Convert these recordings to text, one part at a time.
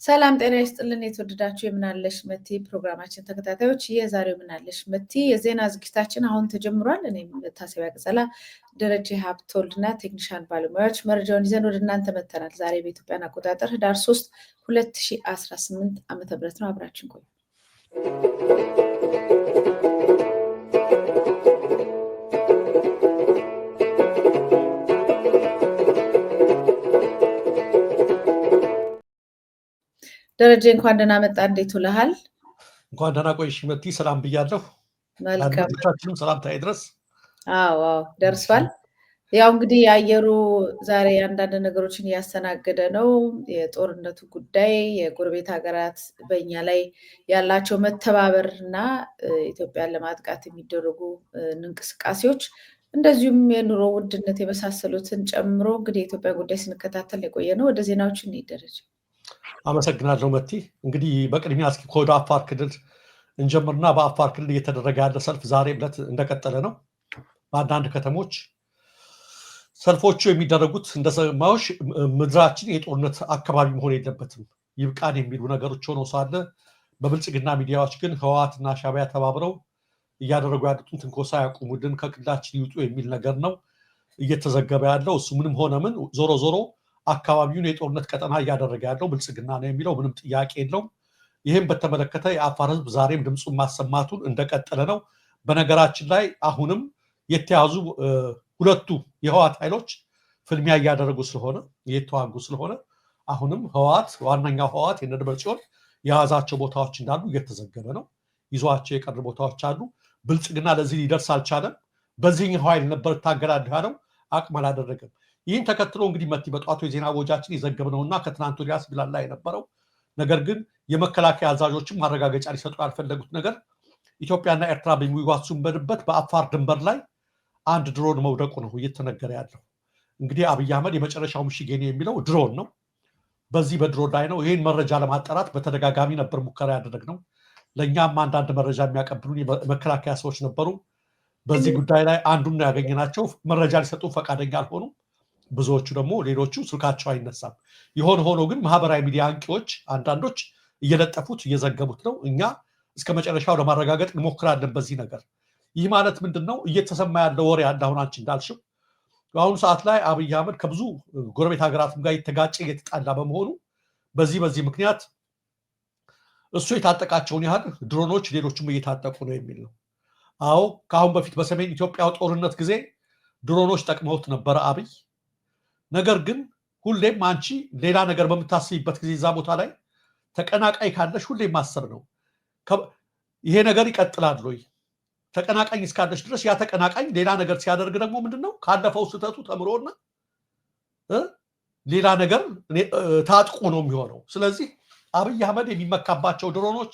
ሰላም ጤና ይስጥልን የተወደዳችሁ የምናለሽ መቲ ፕሮግራማችን ተከታታዮች የዛሬው ምናለሽ መቲ የዜና ዝግጅታችን አሁን ተጀምሯል። እኔም ታሰቢያ ቅጸላ ደረጀ ሀብቶልና ቴክኒሻን ባለሙያዎች መረጃውን ይዘን ወደ እናንተ መተናል። ዛሬ በኢትዮጵያን አቆጣጠር ህዳር 3 2018 ዓ.ም ነው። አብራችን ቆዩ። ደረጀ እንኳን ደህና መጣ። እንዴት ውለሃል? እንኳን ደህና ቆይሽ መቲ። ሰላም ብያለሁ። መልካም አድማጮቻችንም ሰላምታ ይድረስ። አዎ ደርሷል። ያው እንግዲህ የአየሩ ዛሬ አንዳንድ ነገሮችን እያስተናገደ ነው። የጦርነቱ ጉዳይ፣ የጎረቤት ሀገራት በእኛ ላይ ያላቸው መተባበር እና ኢትዮጵያን ለማጥቃት የሚደረጉ እንቅስቃሴዎች እንደዚሁም የኑሮ ውድነት የመሳሰሉትን ጨምሮ እንግዲህ የኢትዮጵያ ጉዳይ ስንከታተል የቆየ ነው። ወደ ዜናዎች እንሂድ። አመሰግናለሁ መቲ። እንግዲህ በቅድሚያ እስኪ ከወደ አፋር ክልል እንጀምርና በአፋር ክልል እየተደረገ ያለ ሰልፍ ዛሬ ዕለት እንደቀጠለ ነው። በአንዳንድ ከተሞች ሰልፎቹ የሚደረጉት እንደሰማዎች ምድራችን የጦርነት አካባቢ መሆን የለበትም ይብቃን የሚሉ ነገሮች ሆነው ሳለ በብልጽግና ሚዲያዎች ግን ህወሓትና ሻዕቢያ ተባብረው እያደረጉ ያሉትን ትንኮሳ ያቁሙልን፣ ከክልላችን ይውጡ የሚል ነገር ነው እየተዘገበ ያለው። እሱ ምንም ሆነ ምን ዞሮ ዞሮ አካባቢውን የጦርነት ቀጠና እያደረገ ያለው ብልጽግና ነው የሚለው ምንም ጥያቄ የለውም። ይህም በተመለከተ የአፋር ህዝብ ዛሬም ድምፁን ማሰማቱን እንደቀጠለ ነው። በነገራችን ላይ አሁንም የተያዙ ሁለቱ የህወሓት ኃይሎች ፍልሚያ እያደረጉ ስለሆነ እየተዋጉ ስለሆነ አሁንም ህወሓት ዋነኛው ህወሓት የደብረጽዮን የያዛቸው ቦታዎች እንዳሉ እየተዘገበ ነው። ይዟቸው የቀሩ ቦታዎች አሉ። ብልጽግና ለዚህ ሊደርስ አልቻለም። በዚህኛው ኃይል ነበር ታገላለሁ ያለው፣ አቅም አላደረገም። ይህን ተከትሎ እንግዲህ መቲ በጠዋቱ የዜና ወጃችን የዘገብነውና ከትናንት ወዲያ ሲብላላ የነበረው ነገር ግን የመከላከያ አዛዦችም ማረጋገጫ ሊሰጡ ያልፈለጉት ነገር ኢትዮጵያና ኤርትራ በሚዋሱበት በአፋር ድንበር ላይ አንድ ድሮን መውደቁ ነው እየተነገረ ያለው። እንግዲህ አብይ አህመድ የመጨረሻው ምሽግ የኔ የሚለው ድሮን ነው። በዚህ በድሮን ላይ ነው። ይህን መረጃ ለማጣራት በተደጋጋሚ ነበር ሙከራ ያደረግነው። ለእኛም አንዳንድ መረጃ የሚያቀብሉን የመከላከያ ሰዎች ነበሩ። በዚህ ጉዳይ ላይ አንዱን ያገኘናቸው መረጃ ሊሰጡ ፈቃደኛ አልሆኑም። ብዙዎቹ ደግሞ ሌሎቹ ስልካቸው አይነሳም። የሆነ ሆኖ ግን ማህበራዊ ሚዲያ አንቂዎች አንዳንዶች እየለጠፉት እየዘገቡት ነው። እኛ እስከ መጨረሻው ለማረጋገጥ እንሞክራለን በዚህ ነገር። ይህ ማለት ምንድን ነው? እየተሰማ ያለው ወሬ አንድ አሁን አንቺ እንዳልሽው በአሁኑ ሰዓት ላይ አብይ አህመድ ከብዙ ጎረቤት ሀገራትም ጋር የተጋጨ እየተጣላ በመሆኑ በዚህ ምክንያት እሱ የታጠቃቸውን ያህል ድሮኖች ሌሎችም እየታጠቁ ነው የሚል ነው። አዎ ከአሁን በፊት በሰሜን ኢትዮጵያ ጦርነት ጊዜ ድሮኖች ጠቅመውት ነበረ አብይ። ነገር ግን ሁሌም አንቺ ሌላ ነገር በምታስቢበት ጊዜ እዛ ቦታ ላይ ተቀናቃይ ካለሽ ሁሌም ማሰብ ነው። ይሄ ነገር ይቀጥላል ወይ? ተቀናቃኝ እስካለሽ ድረስ ያ ተቀናቃኝ ሌላ ነገር ሲያደርግ ደግሞ ምንድነው ካለፈው ስህተቱ ተምሮና ሌላ ነገር ታጥቆ ነው የሚሆነው። ስለዚህ አብይ አህመድ የሚመካባቸው ድሮኖች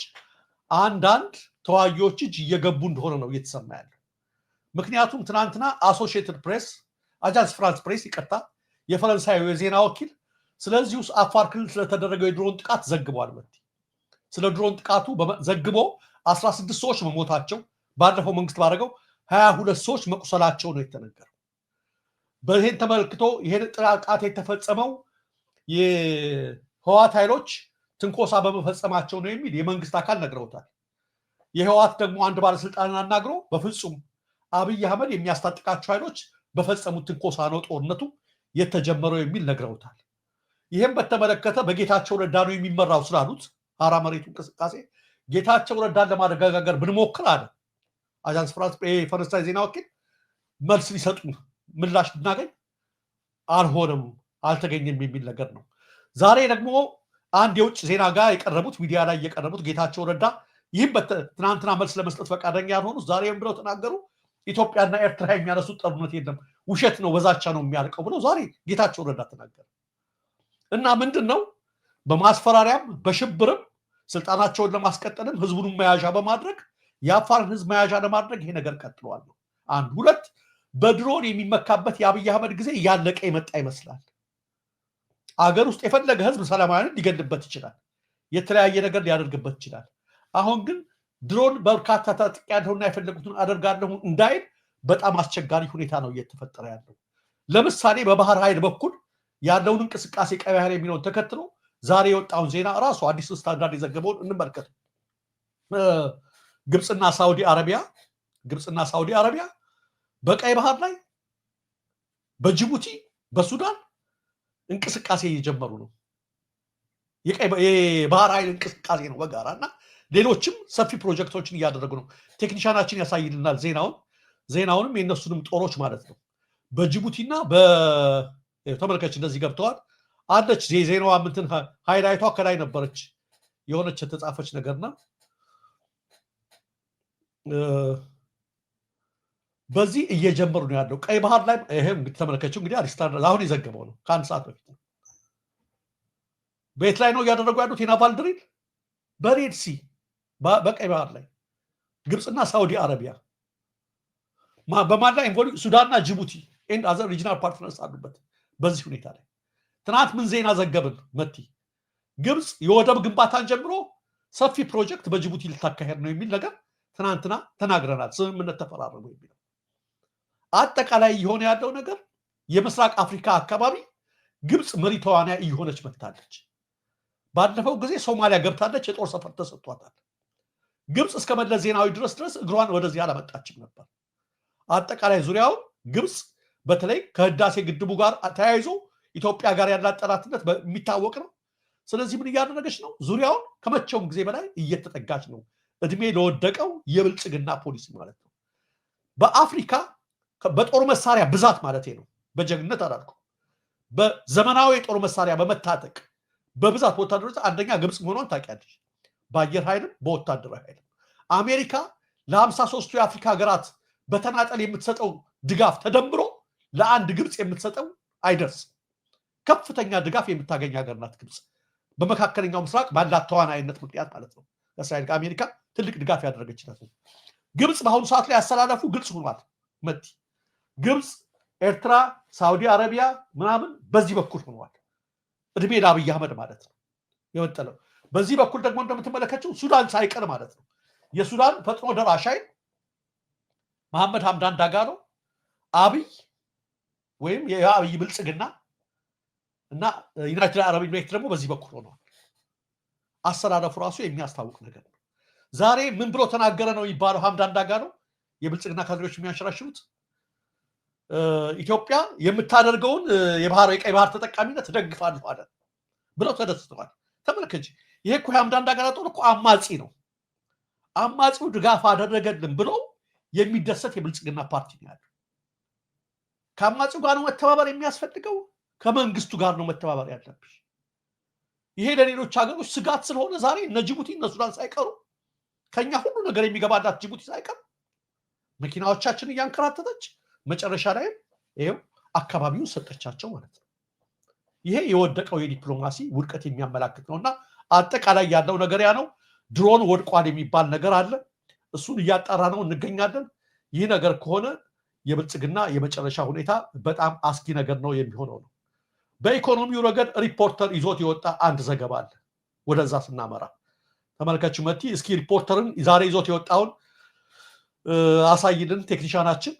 አንዳንድ ተዋጊዎች እጅ እየገቡ እንደሆነ ነው እየተሰማ ያለው። ምክንያቱም ትናንትና አሶሺየትድ ፕሬስ አጃንስ ፍራንስ ፕሬስ ይቀጣ የፈረንሳዩ የዜና ወኪል ስለዚህ ውስጥ አፋር ክልል ስለተደረገው የድሮን ጥቃት ዘግቧል። መቲ ስለ ድሮን ጥቃቱ ዘግቦ 16 ሰዎች መሞታቸው ባለፈው መንግስት ባደረገው 22 ሰዎች መቁሰላቸው ነው የተነገረው። በይሄን ተመልክቶ ይሄን ጥቃት የተፈጸመው የህወሓት ኃይሎች ትንኮሳ በመፈጸማቸው ነው የሚል የመንግስት አካል ነግረውታል። የህወሓት ደግሞ አንድ ባለስልጣን አናግሮ በፍጹም አብይ አህመድ የሚያስታጥቃቸው ኃይሎች በፈጸሙት ትንኮሳ ነው ጦርነቱ የተጀመረው የሚል ነግረውታል። ይህም በተመለከተ በጌታቸው ረዳ ነው የሚመራው ስላሉት ሀራ መሬቱ እንቅስቃሴ ጌታቸው ረዳን ለማረጋጋት ብንሞክር አለ አጃንስ ፍራንስ የፈረንሳይ ዜና ወኪል መልስ ሊሰጡ ምላሽ ብናገኝ አልሆነም አልተገኘም የሚል ነገር ነው። ዛሬ ደግሞ አንድ የውጭ ዜና ጋር የቀረቡት ሚዲያ ላይ የቀረቡት ጌታቸው ረዳ ይህም ትናንትና መልስ ለመስጠት ፈቃደኛ ያልሆኑት ዛሬም ብለው ተናገሩ። ኢትዮጵያና ኤርትራ የሚያነሱት ጦርነት የለም ውሸት ነው በዛቻ ነው የሚያልቀው ብለው ዛሬ ጌታቸው ረዳ ተናገሩ። እና ምንድን ነው በማስፈራሪያም በሽብርም ስልጣናቸውን ለማስቀጠልም ህዝቡን መያዣ በማድረግ የአፋርን ህዝብ መያዣ ለማድረግ ይሄ ነገር ቀጥሏል ነው አንድ። ሁለት በድሮን የሚመካበት የአብይ አህመድ ጊዜ እያለቀ የመጣ ይመስላል። አገር ውስጥ የፈለገ ህዝብ ሰላማዊን ሊገድበት ይችላል፣ የተለያየ ነገር ሊያደርግበት ይችላል። አሁን ግን ድሮን በርካታ ታጥቂያለሁና የፈለጉትን አደርጋለሁ እንዳይል በጣም አስቸጋሪ ሁኔታ ነው እየተፈጠረ ያለው። ለምሳሌ በባህር ኃይል በኩል ያለውን እንቅስቃሴ ቀይ ባህር የሚለውን ተከትሎ ዛሬ የወጣውን ዜና ራሱ አዲስ ስታንዳርድ የዘገበውን እንመልከት። ግብፅና ሳውዲ አረቢያ በቀይ ባህር ላይ በጅቡቲ በሱዳን እንቅስቃሴ እየጀመሩ ነው። የባህር ኃይል እንቅስቃሴ ነው በጋራ እና ሌሎችም ሰፊ ፕሮጀክቶችን እያደረጉ ነው። ቴክኒሻናችን ያሳይልናል ዜናውንም የነሱንም ጦሮች ማለት ነው። በጅቡቲና ተመልከች እንደዚህ ገብተዋል አለች። ዜናዋ ምንትን ሃይላይቷ ከላይ ነበረች የሆነች የተጻፈች ነገርና በዚህ እየጀመሩ ነው ያለው ቀይ ባህር ላይ። ይሄም እንግዲህ ተመልከችው እንግዲህ አሪስታን አሁን የዘገበው ነው ከአንድ ሰዓት በፊት ነው። ቤት ላይ ነው እያደረጉ ያሉት የናቫል ድሪል በሬድ ሲ በቀይ ባህር ላይ ግብፅና ሳውዲ አረቢያ በማን ላይ ኢንቮልቭ ሱዳንና ጅቡቲ ኤንድ አዘር ሪጂናል ፓርትነርስ አሉበት። በዚህ ሁኔታ ላይ ትናንት ምን ዜና ዘገብን መቲ? ግብፅ የወደብ ግንባታን ጀምሮ ሰፊ ፕሮጀክት በጅቡቲ ልታካሄድ ነው የሚል ነገር ትናንትና ተናግረናል። ስምምነት ተፈራረሙ የሚለው አጠቃላይ የሆነ ያለው ነገር የምስራቅ አፍሪካ አካባቢ ግብፅ መሪ ተዋናይ እየሆነች መጥታለች። ባለፈው ጊዜ ሶማሊያ ገብታለች፣ የጦር ሰፈር ተሰጥቷታል። ግብፅ እስከ መለስ ዜናዊ ድረስ እግሯን ወደዚህ አላመጣችም ነበር። አጠቃላይ ዙሪያውን ግብፅ በተለይ ከህዳሴ ግድቡ ጋር ተያይዞ ኢትዮጵያ ጋር ያላት ጠላትነት የሚታወቅ ነው። ስለዚህ ምን እያደረገች ነው? ዙሪያውን ከመቼውም ጊዜ በላይ እየተጠጋች ነው። እድሜ ለወደቀው የብልጽግና ፖሊሲ ማለት ነው። በአፍሪካ በጦር መሳሪያ ብዛት ማለት ነው፣ በጀግንነት አላልኩም፣ በዘመናዊ የጦር መሳሪያ በመታጠቅ በብዛት ወታደሮች አንደኛ ግብፅ መሆኗን ታውቂያለሽ። በአየር ኃይልም በወታደራዊ ኃይልም አሜሪካ ለ53ቱ የአፍሪካ ሀገራት በተናጠል የምትሰጠው ድጋፍ ተደምሮ ለአንድ ግብፅ የምትሰጠው አይደርስም። ከፍተኛ ድጋፍ የምታገኝ ሀገር ናት ግብፅ፣ በመካከለኛው ምስራቅ ባላት ተዋናይነት ምክንያት ማለት ነው። እስራኤል ከአሜሪካ ትልቅ ድጋፍ ያደረገችላት ነው። ግብፅ በአሁኑ ሰዓት ላይ ያስተላለፉ ግልጽ ሆኗል መቲ። ግብፅ፣ ኤርትራ፣ ሳውዲ አረቢያ ምናምን በዚህ በኩል ሆኗል። እድሜ ለአብይ አህመድ ማለት ነው የወጠለው። በዚህ በኩል ደግሞ እንደምትመለከተው ሱዳን ሳይቀር ማለት ነው። የሱዳን ፈጥኖ ደራሽ ኃይል መሐመድ ሐምዳን ዳጋሎ፣ አብይ ወይም የአብይ ብልጽግና እና ዩናይትድ አረብ ኤሚሬት ደግሞ በዚህ በኩል ሆነዋል። አሰላለፉ ራሱ የሚያስታውቅ ነገር ነው። ዛሬ ምን ብሎ ተናገረ ነው የሚባለው? ሐምዳን ዳጋሎ የብልጽግና ካድሬዎች የሚያንሸራሽሩት ኢትዮጵያ የምታደርገውን የቀይ ባህር ተጠቃሚነት ትደግፋለሁ አለ ብለው ተደስተዋል። ተመልከች፣ ይሄ እኮ ሐምዳን ዳጋሎ ጦር እኮ አማጺ ነው። አማጺው ድጋፍ አደረገልን ብሎ የሚደሰት የብልጽግና ፓርቲ ነው ያለው። ከአማጺው ጋር ነው መተባበር የሚያስፈልገው፣ ከመንግስቱ ጋር ነው መተባበር ያለብሽ። ይሄ ለሌሎች ሀገሮች ስጋት ስለሆነ ዛሬ እነ ጅቡቲ እነ ሱዳን ሳይቀሩ ከኛ ሁሉ ነገር የሚገባላት ጅቡቲ ሳይቀር መኪናዎቻችን እያንከራተተች መጨረሻ ላይ ይሄው አካባቢውን ሰጠቻቸው ማለት ነው። ይሄ የወደቀው የዲፕሎማሲ ውድቀት የሚያመላክት ነውና አጠቃላይ ያለው ነገር ያ ነው። ድሮን ወድቋል የሚባል ነገር አለ። እሱን እያጣራ ነው እንገኛለን። ይህ ነገር ከሆነ የብልጽግና የመጨረሻ ሁኔታ በጣም አስጊ ነገር ነው የሚሆነው ነው። በኢኮኖሚው ረገድ ሪፖርተር ይዞት የወጣ አንድ ዘገባ አለ። ወደዛ ስናመራ ተመልካቹ መቲ እስኪ ሪፖርተርን ዛሬ ይዞት የወጣውን አሳይልን ቴክኒሻናችን።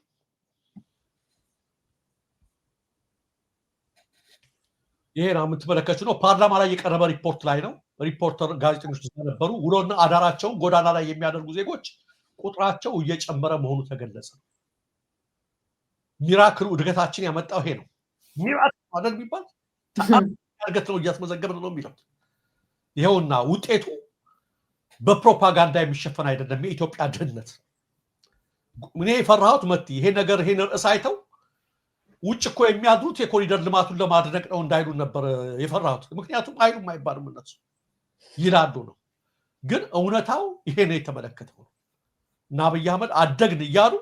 ይሄ ነው የምትመለከቱ ነው። ፓርላማ ላይ የቀረበ ሪፖርት ላይ ነው። ሪፖርተር ጋዜጠኞች ነበሩ። ውሎና አዳራቸውን ጎዳና ላይ የሚያደርጉ ዜጎች ቁጥራቸው እየጨመረ መሆኑ ተገለጸ። ሚራክሉ እድገታችን ያመጣው ይሄ ነው። ሚራክል ማለት የሚባል እድገት ነው እያስመዘገብን ነው የሚለው። ይኸውና ውጤቱ በፕሮፓጋንዳ የሚሸፈን አይደለም። የኢትዮጵያ ድህነት እኔ የፈራሁት መቲ ይሄ ነገር ይሄን ርዕስ አይተው ውጭ እኮ የሚያድሩት የኮሪደር ልማቱን ለማድነቅ ነው እንዳይሉ ነበር የፈራሁት። ምክንያቱም አይሉም አይባልም እነሱ ይላሉ ነው። ግን እውነታው ይሄ ነው የተመለከተው ነው። እና አብይ አህመድ አደግን እያሉ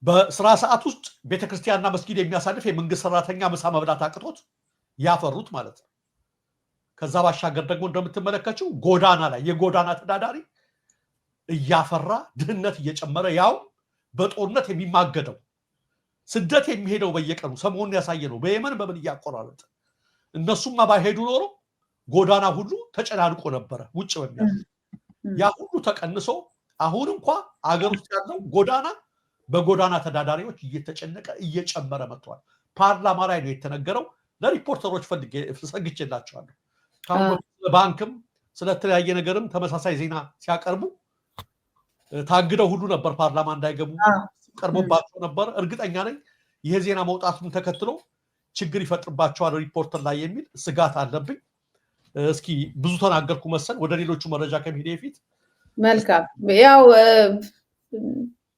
በስራ ሰዓት ውስጥ ቤተክርስቲያንና መስጊድ የሚያሳልፍ የመንግስት ሰራተኛ ምሳ መብላት አቅቶት ያፈሩት ማለት ነው። ከዛ ባሻገር ደግሞ እንደምትመለከቱው ጎዳና ላይ የጎዳና ተዳዳሪ እያፈራ ድህነት እየጨመረ ያው በጦርነት የሚማገደው ስደት የሚሄደው በየቀኑ ሰሞኑን ያሳየ ነው። በየመን በምን እያቆራረጠ እነሱማ ባይሄዱ ኖሮ ጎዳና ሁሉ ተጨናንቆ ነበረ። ውጭ በሚያል ያ ሁሉ ተቀንሶ አሁን እንኳን አገር ውስጥ ያለው ጎዳና በጎዳና ተዳዳሪዎች እየተጨነቀ እየጨመረ መጥቷል። ፓርላማ ላይ ነው የተነገረው። ለሪፖርተሮች ሰግቼላቸዋለሁ። ካሁን ባንክም ስለተለያየ ነገርም ተመሳሳይ ዜና ሲያቀርቡ ታግደው ሁሉ ነበር። ፓርላማ እንዳይገቡ ቀርቦባቸው ነበር። እርግጠኛ ነኝ ይሄ ዜና መውጣቱን ተከትሎ ችግር ይፈጥርባቸዋል ሪፖርተር ላይ የሚል ስጋት አለብኝ። እስኪ ብዙ ተናገርኩ መሰል። ወደ ሌሎቹ መረጃ ከመሄዴ በፊት መልካም ያው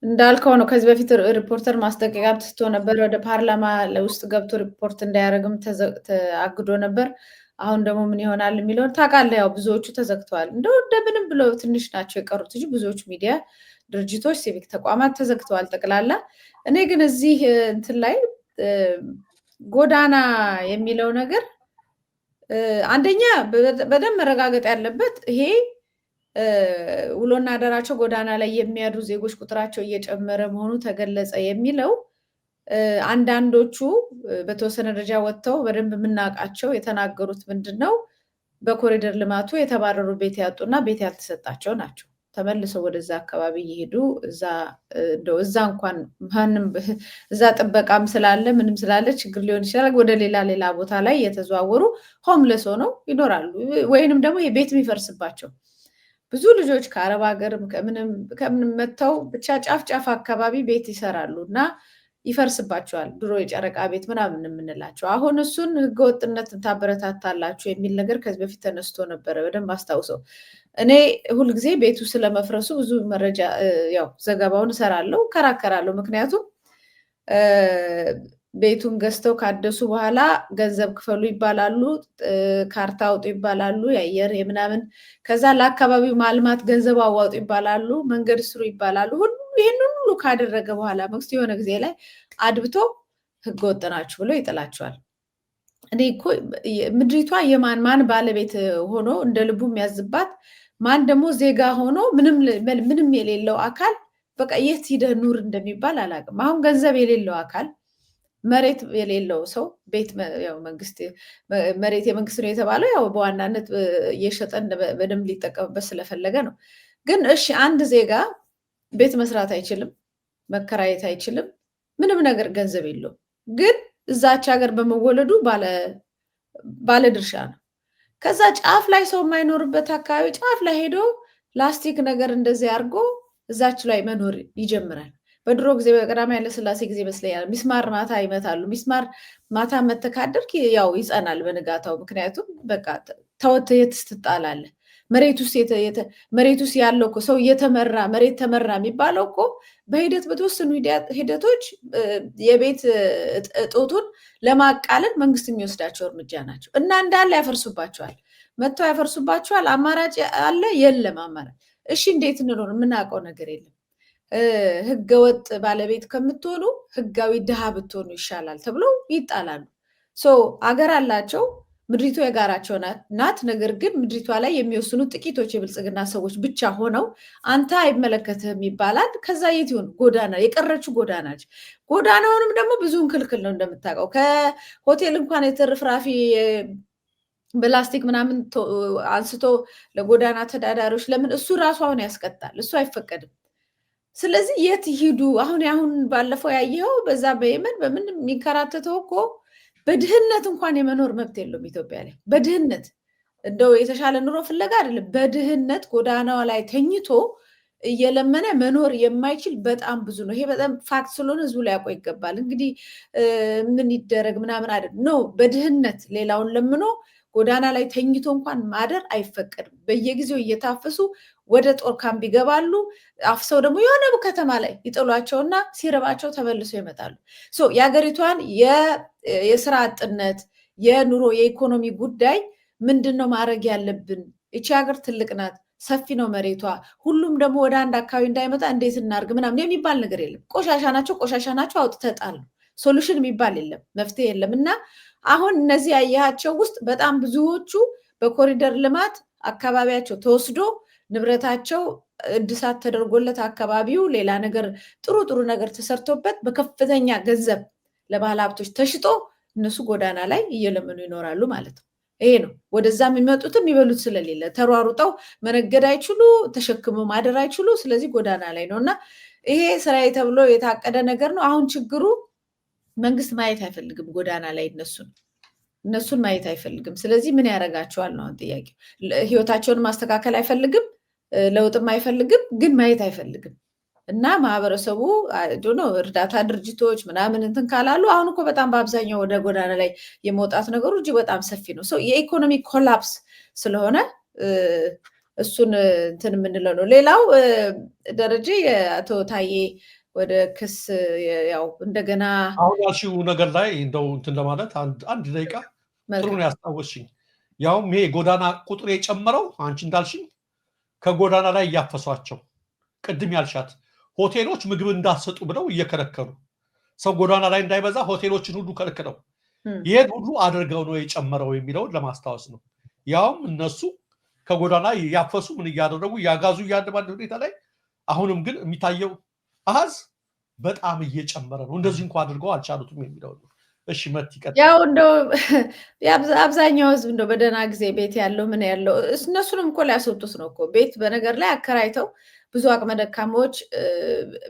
እንዳልከው ነው። ከዚህ በፊት ሪፖርተር ማስጠንቀቂያ ትስቶ ነበር። ወደ ፓርላማ ውስጥ ገብቶ ሪፖርት እንዳያደርግም ተአግዶ ነበር። አሁን ደግሞ ምን ይሆናል የሚለውን ታውቃለህ። ያው ብዙዎቹ ተዘግተዋል። እንደምንም ብለው ትንሽ ናቸው የቀሩት እንጂ ብዙዎቹ ሚዲያ ድርጅቶች፣ ሲቪክ ተቋማት ተዘግተዋል ጠቅላላ። እኔ ግን እዚህ እንትን ላይ ጎዳና የሚለው ነገር አንደኛ በደንብ መረጋገጥ ያለበት ይሄ ውሎና አደራቸው ጎዳና ላይ የሚያድሩ ዜጎች ቁጥራቸው እየጨመረ መሆኑ ተገለጸ የሚለው አንዳንዶቹ በተወሰነ ደረጃ ወጥተው በደንብ የምናውቃቸው የተናገሩት ምንድነው በኮሪደር ልማቱ የተባረሩ ቤት ያጡና ቤት ያልተሰጣቸው ናቸው። ተመልሰው ወደዛ አካባቢ እየሄዱ እዛ እንኳን ማንም እዛ ጥበቃም ስላለ ምንም ስላለ ችግር ሊሆን ይችላል። ወደ ሌላ ቦታ ላይ የተዘዋወሩ ሆምለስ ሆነው ይኖራሉ። ወይንም ደግሞ የቤት የሚፈርስባቸው ብዙ ልጆች ከአረብ ሀገርም ከምንም መጥተው ብቻ ጫፍ አካባቢ ቤት ይሰራሉ እና ይፈርስባቸዋል። ድሮ የጨረቃ ቤት ምናምን የምንላቸው አሁን እሱን ህገወጥነት ታበረታታላችሁ የሚል ነገር ከዚህ በፊት ተነስቶ ነበረ። በደንብ አስታውሰው። እኔ ሁልጊዜ ቤቱ ስለመፍረሱ ብዙ መረጃ ያው ዘገባውን እሰራለሁ፣ እከራከራለሁ። ምክንያቱም ቤቱን ገዝተው ካደሱ በኋላ ገንዘብ ክፈሉ ይባላሉ፣ ካርታ አውጡ ይባላሉ፣ የአየር የምናምን ከዛ ለአካባቢው ማልማት ገንዘብ አዋጡ ይባላሉ፣ መንገድ ስሩ ይባላሉ። ይህን ሁሉ ካደረገ በኋላ መንግስት የሆነ ጊዜ ላይ አድብቶ ህገወጥ ናችሁ ብሎ ይጥላቸዋል። እኔ እኮ ምድሪቷ ማን ባለቤት ሆኖ እንደ ልቡ የሚያዝባት ማን ደግሞ ዜጋ ሆኖ ምንም የሌለው አካል በቃ የት ሂደህ ኑር እንደሚባል አላውቅም። አሁን ገንዘብ የሌለው አካል መሬት የሌለው ሰው ቤት መሬት የመንግስት ነው የተባለው ያው በዋናነት እየሸጠ በደንብ ሊጠቀምበት ስለፈለገ ነው። ግን እሺ አንድ ዜጋ ቤት መስራት አይችልም፣ መከራየት አይችልም፣ ምንም ነገር ገንዘብ የለውም። ግን እዛች ሀገር በመወለዱ ባለ ድርሻ ነው። ከዛ ጫፍ ላይ ሰው የማይኖርበት አካባቢ ጫፍ ላይ ሄዶ ላስቲክ ነገር እንደዚህ አድርጎ እዛች ላይ መኖር ይጀምራል። በድሮ ጊዜ በቀዳማዊ ኃይለ ሥላሴ ጊዜ ይመስለኛል ሚስማር ማታ ይመታሉ። ሚስማር ማታ መተካደርክ ያው ይጸናል በንጋታው። ምክንያቱም በቃ ተወት የትስ ትጣላለህ። መሬት ውስጥ ያለው እኮ ሰው እየተመራ መሬት ተመራ የሚባለው እኮ በሂደት በተወሰኑ ሂደቶች የቤት እጦቱን ለማቃለል መንግስት የሚወስዳቸው እርምጃ ናቸው እና እንዳለ ያፈርሱባቸዋል። መጥተው ያፈርሱባቸዋል። አማራጭ አለ? የለም አማራጭ። እሺ እንዴት እንኖር? የምናውቀው ነገር የለም። ህገወጥ ባለቤት ከምትሆኑ ህጋዊ ድሃ ብትሆኑ ይሻላል ተብሎ ይጣላሉ። አገር አላቸው፣ ምድሪቱ የጋራቸው ናት። ነገር ግን ምድሪቷ ላይ የሚወስኑ ጥቂቶች የብልጽግና ሰዎች ብቻ ሆነው አንተ አይመለከትህም ይባላል። ከዛ የት ይሆን? ጎዳና የቀረችው ጎዳናች። ጎዳናውንም ደግሞ ብዙውን ክልክል ነው እንደምታውቀው። ከሆቴል እንኳን የተርፍራፊ በላስቲክ ምናምን አንስቶ ለጎዳና ተዳዳሪዎች ለምን እሱ ራሱ አሁን ያስቀጣል። እሱ አይፈቀድም። ስለዚህ የት ይሂዱ? አሁን ባለፈው ያየኸው በዛ በየመን በምን የሚንከራተተው እኮ በድህነት እንኳን የመኖር መብት የለውም ኢትዮጵያ ላይ። በድህነት እንደው የተሻለ ኑሮ ፍለጋ አይደለም፣ በድህነት ጎዳናዋ ላይ ተኝቶ እየለመነ መኖር የማይችል በጣም ብዙ ነው። ይሄ በጣም ፋክት ስለሆነ ህዝቡ ላይ ያውቀው ይገባል። እንግዲህ ምን ይደረግ ምናምን አይደለም ነው። በድህነት ሌላውን ለምኖ ጎዳና ላይ ተኝቶ እንኳን ማደር አይፈቀድም። በየጊዜው እየታፈሱ ወደ ጦር ካምፕ ይገባሉ። አፍሰው ደግሞ የሆነ ከተማ ላይ ይጥሏቸውና ሲረባቸው ተመልሰው ይመጣሉ። የሀገሪቷን የስራ አጥነት፣ የኑሮ የኢኮኖሚ ጉዳይ ምንድን ነው ማድረግ ያለብን? ይቺ ሀገር ትልቅ ናት፣ ሰፊ ነው መሬቷ። ሁሉም ደግሞ ወደ አንድ አካባቢ እንዳይመጣ እንዴት እናርግ ምናምን የሚባል ነገር የለም። ቆሻሻ ናቸው አውጥተህ ጣል ነው። ሶሉሽን የሚባል የለም፣ መፍትሄ የለም። እና አሁን እነዚህ ያየሃቸው ውስጥ በጣም ብዙዎቹ በኮሪደር ልማት አካባቢያቸው ተወስዶ ንብረታቸው እድሳት ተደርጎለት አካባቢው ሌላ ነገር ጥሩ ነገር ተሰርቶበት በከፍተኛ ገንዘብ ለባለ ሀብቶች ተሽጦ እነሱ ጎዳና ላይ እየለመኑ ይኖራሉ ማለት ነው። ይሄ ነው። ወደዛ የሚመጡትም የሚበሉት ስለሌለ ተሯሩጠው መነገድ አይችሉ፣ ተሸክመው ማደር አይችሉ። ስለዚህ ጎዳና ላይ ነው እና ይሄ ስራዬ ተብሎ የታቀደ ነገር ነው። አሁን ችግሩ መንግስት ማየት አይፈልግም ጎዳና ላይ እነሱን ማየት አይፈልግም። ስለዚህ ምን ያደርጋቸዋል ነው ጥያቄው። ህይወታቸውን ማስተካከል አይፈልግም፣ ለውጥም አይፈልግም፣ ግን ማየት አይፈልግም። እና ማህበረሰቡ እርዳታ ድርጅቶች ምናምን እንትን ካላሉ አሁን እኮ በጣም በአብዛኛው ወደ ጎዳና ላይ የመውጣት ነገሩ እጅግ በጣም ሰፊ ነው። የኢኮኖሚ ኮላፕስ ስለሆነ እሱን እንትን የምንለው ነው። ሌላው ደረጀ የአቶ ታዬ ወደ ክስ ያው እንደገና አሁን ያልሽው ነገር ላይ እንደው እንትን ለማለት አንድ ደቂቃ ጥሩ ነው ያስታወስሽኝ። ያውም ይሄ ጎዳና ቁጥር የጨመረው አንቺ እንዳልሽኝ ከጎዳና ላይ እያፈሷቸው ቅድም ያልሻት ሆቴሎች ምግብ እንዳሰጡ ብለው እየከለከሉ ሰው ጎዳና ላይ እንዳይበዛ ሆቴሎችን ሁሉ ከልክለው ይሄን ሁሉ አድርገው ነው የጨመረው የሚለውን ለማስታወስ ነው። ያውም እነሱ ከጎዳና ያፈሱ ምን እያደረጉ ያጋዙ ያንደባለ ሁኔታ ላይ አሁንም ግን የሚታየው አሃዝ በጣም እየጨመረ ነው። እንደዚህ እንኳን አድርገው አልቻሉትም የሚለው ነው። እሺ መት ይቀጥል። ያው እንደው አብዛኛው ህዝብ እንደው በደህና ጊዜ ቤት ያለው ምን ያለው እነሱንም እኮ ሊያስወጡት ነው እኮ ቤት በነገር ላይ አከራይተው ብዙ አቅመ ደካሞች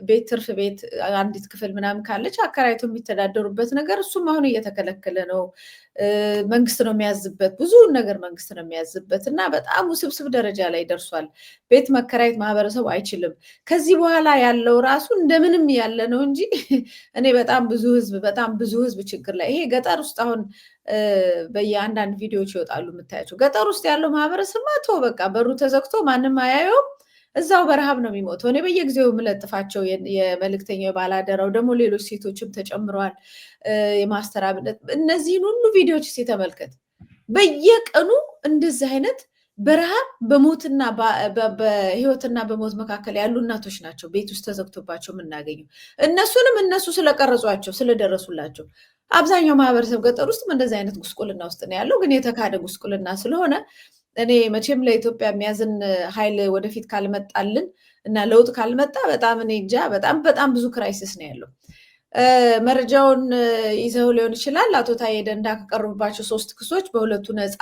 ቤት ትርፍ ቤት አንዲት ክፍል ምናምን ካለች አከራይተው የሚተዳደሩበት ነገር እሱም አሁን እየተከለከለ ነው። መንግስት ነው የሚያዝበት፣ ብዙ ነገር መንግስት ነው የሚያዝበት እና በጣም ውስብስብ ደረጃ ላይ ደርሷል። ቤት መከራየት ማህበረሰቡ አይችልም። ከዚህ በኋላ ያለው ራሱ እንደምንም ያለ ነው እንጂ እኔ በጣም ብዙ ህዝብ ችግር ላይ ይሄ ገጠር ውስጥ አሁን በየአንዳንድ ቪዲዮዎች ይወጣሉ የምታያቸው ገጠር ውስጥ ያለው ማህበረሰብ ማቶ በቃ በሩ ተዘግቶ ማንም አያየውም። እዛው በረሃብ ነው የሚሞተው። እኔ በየጊዜው የምለጥፋቸው የመልእክተኛው ባላደራው ደግሞ ሌሎች ሴቶችም ተጨምረዋል። የማስተር አብነት እነዚህን ሁሉ ቪዲዮዎች ሲተመልከት በየቀኑ እንደዚህ አይነት በረሃብ በሞትና በህይወትና በሞት መካከል ያሉ እናቶች ናቸው ቤት ውስጥ ተዘግቶባቸው የምናገኘው። እነሱንም እነሱ ስለቀረጿቸው ስለደረሱላቸው አብዛኛው ማህበረሰብ ገጠር ውስጥም እንደዚህ አይነት ጉስቁልና ውስጥ ነው ያለው። ግን የተካደ ጉስቁልና ስለሆነ እኔ መቼም ለኢትዮጵያ የሚያዝን ኃይል ወደፊት ካልመጣልን እና ለውጥ ካልመጣ በጣም እኔ እንጃ በጣም ብዙ ክራይሲስ ነው ያለው። መረጃውን ይዘው ሊሆን ይችላል። አቶ ታዬ ደንዳ ከቀረቡባቸው 3 ክሶች በሁለቱ ነፃ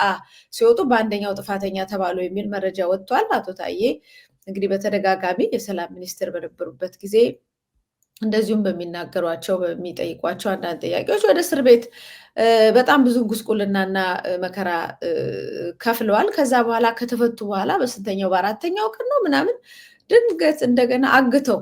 ሲወጡ በአንደኛው ጥፋተኛ ተባሉ የሚል መረጃ ወጥቷል። አቶ ታዬ እንግዲህ በተደጋጋሚ የሰላም ሚኒስትር በነበሩበት ጊዜ እንደዚሁም በሚናገሯቸው በሚጠይቋቸው አንዳንድ ጥያቄዎች ወደ እስር ቤት በጣም ብዙ ጉስቁልናና መከራ ከፍለዋል። ከዛ በኋላ ከተፈቱ በኋላ በስንተኛው በ4ኛው ቀን ነው ምናምን ድንገት እንደገና አግተው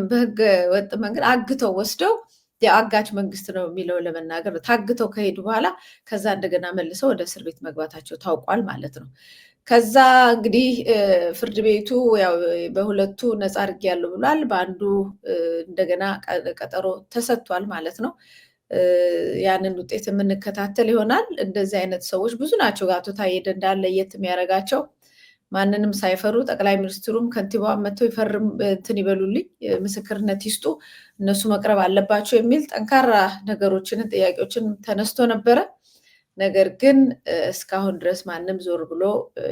በህገ ወጥ መንገድ አግተው ወስደው የአጋች መንግስት ነው የሚለው ለመናገር ታግተው ከሄዱ በኋላ ከዛ እንደገና መልሰው ወደ እስር ቤት መግባታቸው ታውቋል ማለት ነው። ከዛ እንግዲህ ፍርድ ቤቱ ያው በሁለቱ ነፃ አድርጌያለሁ ብሏል። በአንዱ እንደገና ቀጠሮ ተሰጥቷል ማለት ነው። ያንን ውጤት የምንከታተል ይሆናል። እንደዚህ አይነት ሰዎች ብዙ ናቸው። አቶ ታዬ ደንዳ ለየት የሚያደርጋቸው ማንንም ሳይፈሩ ጠቅላይ ሚኒስትሩም ከንቲባዋን መጥተው ይፈርም እንትን ይበሉልኝ ምስክርነት ይስጡ እነሱ መቅረብ አለባቸው የሚል ጠንካራ ነገሮችን ጥያቄዎችን ተነስቶ ነበረ። ነገር ግን እስካሁን ድረስ ማንም ዞር ብሎ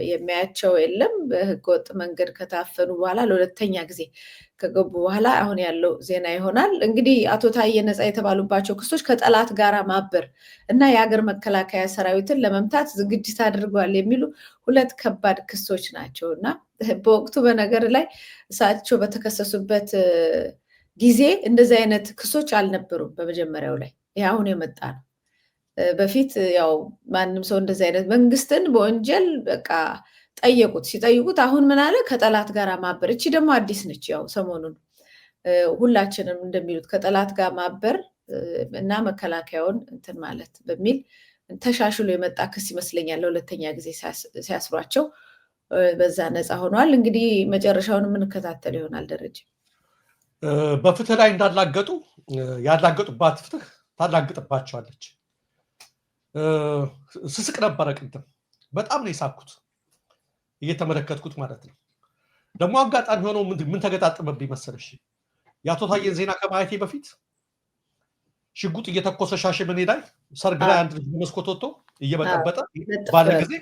የሚያያቸው የለም። በህገወጥ መንገድ ከታፈኑ በኋላ ለሁለተኛ ጊዜ ከገቡ በኋላ አሁን ያለው ዜና ይሆናል። እንግዲህ አቶ ታዬ ነፃ የተባሉባቸው ክሶች ከጠላት ጋር ማበር እና የሀገር መከላከያ ሰራዊትን ለመምታት ዝግጅት አድርገዋል የሚሉ 2 ከባድ ክሶች ናቸው እና በወቅቱ በነገር ላይ እሳቸው በተከሰሱበት ጊዜ እንደዚህ አይነት ክሶች አልነበሩም። በመጀመሪያው ላይ ይህ አሁን የመጣ ነው። በፊት ያው ማንም ሰው እንደዚህ አይነት መንግስትን በወንጀል በቃ ጠየቁት። ሲጠይቁት አሁን ምን አለ? ከጠላት ጋር ማበር። እቺ ደግሞ አዲስ ነች። ያው ሰሞኑን ሁላችንም እንደሚሉት ከጠላት ጋር ማበር እና መከላከያውን እንትን ማለት በሚል ተሻሽሎ የመጣ ክስ ይመስለኛል። ለሁለተኛ ጊዜ ሲያስሯቸው በዛ ነፃ ሆኗል። እንግዲህ መጨረሻውን የምንከታተል ይሆናል። ደረጀ በፍትህ ላይ እንዳላገጡ ያላገጡባት ፍትህ ታላግጥባቸዋለች። ስስቅ ነበረ ቅድም በጣም ነው የሳኩት እየተመለከትኩት ማለት ነው። ደግሞ አጋጣሚ ሆነው ምን ተገጣጠመብኝ መሰለሽ? የአቶ ታዬን ዜና ከማየቴ በፊት ሽጉጥ እየተኮሰ ሻሸመኔ ላይ ሰርግ ላይ አንድ ልጅ በመስኮት ወጥቶ እየበጠበጠ ባለ ጊዜ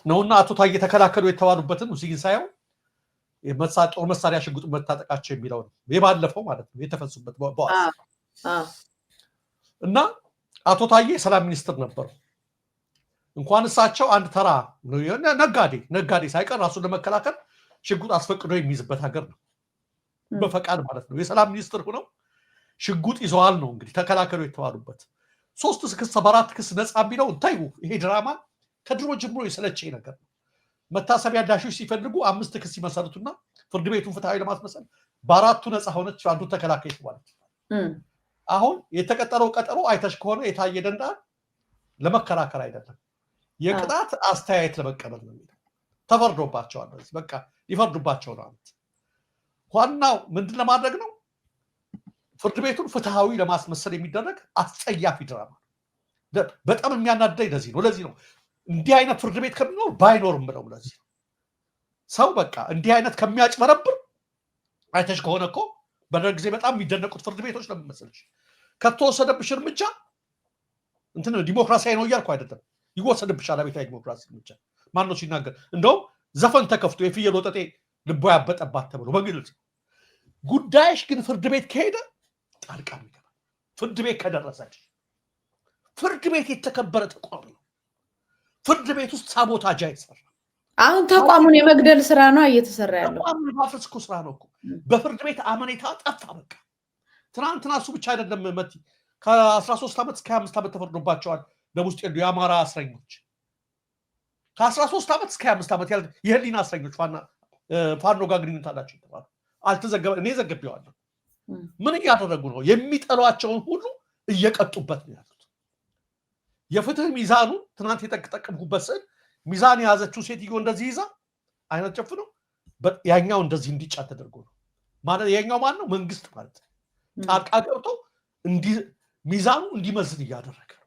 ነውና አቶ ታዬ ተከላከሉ የተባሉበትን ሙሲጊን ሳይው ጦር መሳሪያ ሽጉጥ መታጠቃቸው የሚለው ነው የባለፈው ማለት ነው የተፈሱበት በዋስ እና አቶ ታዬ ሰላም ሚኒስትር ነበሩ። እንኳን እሳቸው አንድ ተራ ነጋዴ ሳይቀር ራሱን ለመከላከል ሽጉጥ አስፈቅዶ የሚይዝበት ሀገር ነው በፈቃድ ማለት ነው። የሰላም ሚኒስትር ሆነው ሽጉጥ ይዘዋል ነው እንግዲህ ተከላከሉ የተባሉበት 3 ክስ 4 ክስ ነፃ ቢለው ታዩ። ይሄ ድራማ ከድሮ ጀምሮ የሰለቸኝ ነገር ነው። መታሰቢያ ዳሾች ሲፈልጉ 5 ክስ ይመሰርቱና ፍርድ ቤቱን ፍትሃዊ ለማስመሰል በአራቱ ነፃ ሆነች አንዱ ተከላካይ ማለት አሁን የተቀጠረው ቀጠሮ አይተሽ ከሆነ የታየ ደንዳ ለመከራከር አይደለም የቅጣት አስተያየት ለመቀበል ነው የሚለው ተፈርዶባቸዋል። በቃ ይፈርዱባቸው ነው። ዋናው ምንድን ለማድረግ ነው? ፍርድ ቤቱን ፍትሃዊ ለማስመሰል የሚደረግ አስጸያፊ ድራማ በጣም የሚያናደኝ ለዚህ ነው እንዲህ አይነት ፍርድ ቤት ከሚኖር ባይኖርም ብለው ለዚህ ሰው በቃ እንዲህ አይነት ከሚያጭበረብር አይተሽ ከሆነ እኮ በደርግ ጊዜ በጣም የሚደነቁት ፍርድ ቤቶች ለምን መሰለሽ ከተወሰደብሽ እርምጃ እንትን ዲሞክራሲያዊ ነው እያልኩ አይደለም። ይወሰድብሻል አቤታዊ ዲሞክራሲ እርምጃ ማነው ሲናገር እንደውም ዘፈን ተከፍቶ የፍየል ወጠጤ ልቦ ያበጠባት ተብሎ በግልጽ ጉዳይሽ ግን ፍርድ ቤት ከሄደ ጣልቃ የሚገባ ፍርድ ቤት ከደረሰች ፍርድ ቤት የተከበረ ተቋም ነው። ፍርድ ቤት ውስጥ ሳቦታጅ አይሰራ። አሁን ተቋሙን የመግደል ስራ ነው እየተሰራ ያለው። ተቋሙን ማፍረስ እኮ ስራ ነው እኮ። በፍርድ ቤት አመኔታ ጠፋ በቃ። ትናንትና እሱ ብቻ አይደለም መቲ ከ13 ዓመት እስከ 25 ዓመት ተፈርዶባቸዋል በውስጥ ያሉ የአማራ እስረኞች ከ13 ዓመት እስከ 25 ዓመት ያለ የህሊና እስረኞች ፋኖ ጋር ግንኙነት አላቸው ተባሉ። አልተዘገበ እኔ ዘግቤዋለሁ። ምን እያደረጉ ነው? የሚጠሏቸውን ሁሉ እየቀጡበት ነው ያሉት። የፍትህ ሚዛኑ ትናንት የተጠቀምኩበት ስዕል ሚዛን የያዘችው ሴትዮ እንደዚህ ይዛ አይነት ጨፍነው ያኛው እንደዚህ እንዲጫ ተደርጎ ነው ማለት ያኛው ማን ነው? መንግስት ማለት ጣልቃ ገብቶ ሚዛኑ እንዲመዝን እያደረገ ነው።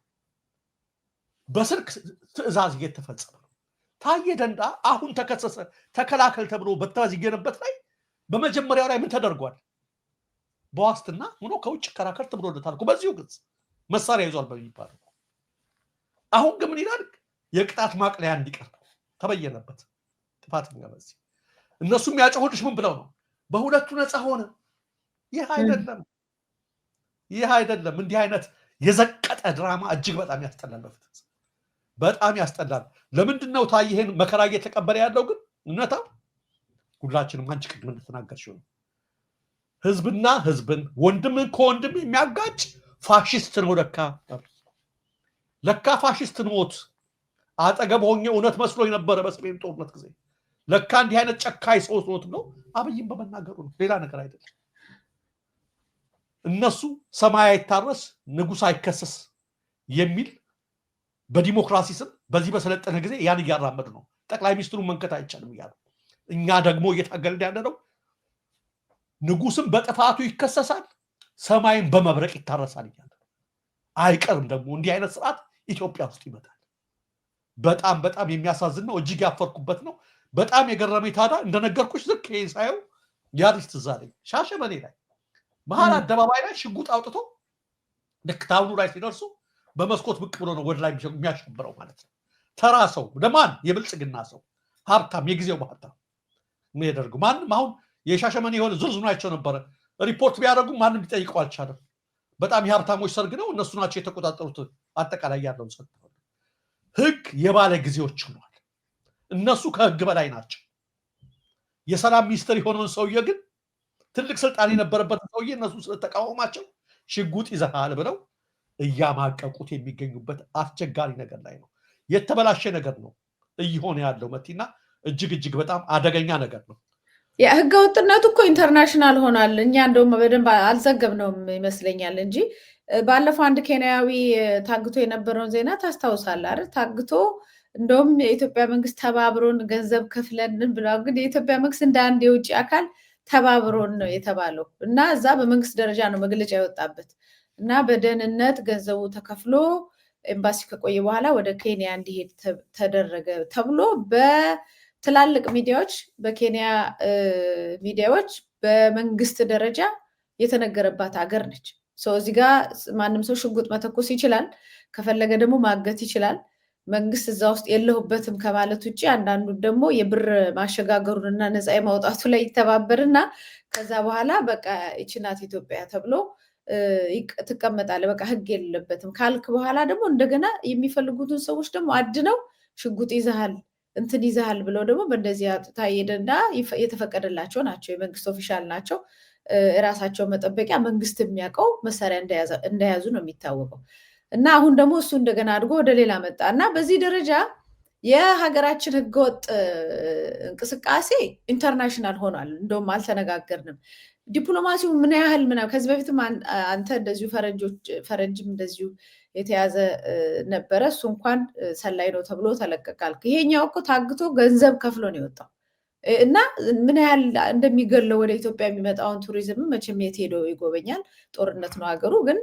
በስልክ ትዕዛዝ እየተፈጸመ ነው። ታየ ደንዳ አሁን ተከሰሰ ተከላከል ተብሎ በተዘገየበት ላይ በመጀመሪያው ላይ ምን ተደርጓል? በዋስትና ሆኖ ከውጭ ከራከር ተብሎለታል እኮ በዚሁ ግልጽ መሳሪያ ይዟል በሚባለው። አሁን ግን ምን ይላል? የቅጣት ማቅለያ እንዲቀር ተበየነበት ጥፋተኛ በዚህ እነሱም ያጨሁልሽ ምን ብለው ነው? በሁለቱ ነፃ ሆነ። ይህ አይደለም እንዲህ አይነት የዘቀጠ ድራማ እጅግ በጣም ያስጠላል። በፍትህ በጣም ያስጠላል። ለምንድነው ታየ ይሄን መከራ እየተቀበለ ያለው? ግን እውነታ ሁላችንም አንቺ ቅድም እንደተናገርሽው ነው። ህዝብና ህዝብን ወንድምን ከወንድም የሚያጋጭ ፋሽስት ነው ለካ ፋሽስት ሞት አጠገብ ሆኜ እውነት መስሎ የነበረ በሰሜን ጦርነት ጊዜ ለካ እንዲህ አይነት ጨካኝ ሰው ሞት ነው አብይም በመናገሩ ነው፣ ሌላ ነገር አይደለም። እነሱ ሰማይ አይታረስ ንጉስ አይከሰስ የሚል በዲሞክራሲ ስም በዚህ በሰለጠነ ጊዜ ያን እያራመዱ ነው። ጠቅላይ ሚኒስትሩን መንከት አይቻልም እያሉ እኛ ደግሞ እየታገልን ያለነው ንጉስም በጥፋቱ ይከሰሳል፣ ሰማይን በመብረቅ ይታረሳል እያለ አይቀርም። ደግሞ እንዲህ አይነት ስርዓት ኢትዮጵያ ውስጥ ይመጣል። በጣም በጣም የሚያሳዝን ነው። እጅግ ያፈርኩበት ነው። በጣም የገረመኝ ታዲያ እንደነገርኩሽ ልክ ሳየው ያሪስ ትዝ አለኝ። ሻሸመኔ ላይ መሀል አደባባይ ላይ ሽጉጥ አውጥቶ ልክ ታውኑ ላይ ሲደርሱ በመስኮት ብቅ ብሎ ነው ወደ ላይ የሚያሸብረው ማለት ነው። ተራ ሰው ለማን የብልጽግና ሰው ሀብታም የጊዜው ሀብታም የሚያደርጉ ማንም አሁን የሻሸመኔ የሆነ ዝርዝናቸው ነበረ ሪፖርት ቢያደርጉ ማንም ሊጠይቀው አልቻለም። በጣም የሀብታሞች ሰርግ ነው። እነሱ ናቸው የተቆጣጠሩት አጠቃላይ ያለውን ሰርግ። ህግ የባለ ጊዜዎች ሆኗል። እነሱ ከህግ በላይ ናቸው። የሰላም ሚኒስትር የሆነውን ሰውዬ ግን ትልቅ ስልጣን የነበረበት ሰውዬ እነሱ ስለተቃወማቸው ሽጉጥ ይዘሃል ብለው እያማቀቁት የሚገኙበት አስቸጋሪ ነገር ላይ ነው። የተበላሸ ነገር ነው እየሆነ ያለው መቲና እጅግ በጣም አደገኛ ነገር ነው። የህገ ወጥነቱ እኮ ኢንተርናሽናል ሆኗል። እኛ እንደውም በደንብ አልዘገብነውም ይመስለኛል እንጂ ባለፈው አንድ ኬንያዊ ታግቶ የነበረውን ዜና ታስታውሳለህ አይደል? ታግቶ እንደውም የኢትዮጵያ መንግስት ተባብሮን ገንዘብ ከፍለን ብለው እንግዲህ የኢትዮጵያ መንግስት እንደ አንድ የውጭ አካል ተባብሮን ነው የተባለው እና እዛ በመንግስት ደረጃ ነው መግለጫ የወጣበት እና በደህንነት ገንዘቡ ተከፍሎ ኤምባሲ ከቆየ በኋላ ወደ ኬንያ እንዲሄድ ተደረገ ተብሎ በትላልቅ ሚዲያዎች በኬንያ ሚዲያዎች በመንግስት ደረጃ የተነገረባት ሀገር ነች። እዚህ ጋር ማንም ሰው ሽጉጥ መተኮስ ይችላል፣ ከፈለገ ደግሞ ማገት ይችላል። መንግስት እዛ ውስጥ የለሁበትም ከማለት ውጭ አንዳንዱ ደግሞ የብር ማሸጋገሩንና ነፃ የማውጣቱ ላይ ይተባበርና ከዛ በኋላ በቃ ይቺ ናት ኢትዮጵያ ተብሎ ትቀመጣለህ። በቃ ህግ የሌለበትም ካልክ በኋላ ደግሞ እንደገና የሚፈልጉትን ሰዎች ደግሞ አድነው ሽጉጥ ይዘሃል እንትን ይዘሃል ብለው ደግሞ በእንደዚህ ታየደና የተፈቀደላቸው ናቸው። የመንግስት ኦፊሻል ናቸው። ራሳቸው መጠበቂያ መንግስት የሚያውቀው መሳሪያ እንደያዙ ነው የሚታወቀው። እና አሁን ደግሞ እሱ እንደገና አድጎ ወደ ሌላ መጣ እና በዚህ ደረጃ የሀገራችን ህገወጥ እንቅስቃሴ ኢንተርናሽናል ሆኗል። እንደውም አልተነጋገርንም። ዲፕሎማሲው ምን ያህል ከዚህ በፊትም አንተ እንደዚሁ ፈረንጅም እንደዚሁ የተያዘ ነበረ። እሱ እንኳን ሰላይ ነው ተብሎ ተለቀቃል። ይሄኛው እኮ ታግቶ ገንዘብ ከፍሎ ነው የወጣው እና ምን ያህል እንደሚገለው ወደ ኢትዮጵያ የሚመጣውን ቱሪዝም መቼም የት ሄዶ ይጎበኛል? ጦርነት ነው ሀገሩ። ግን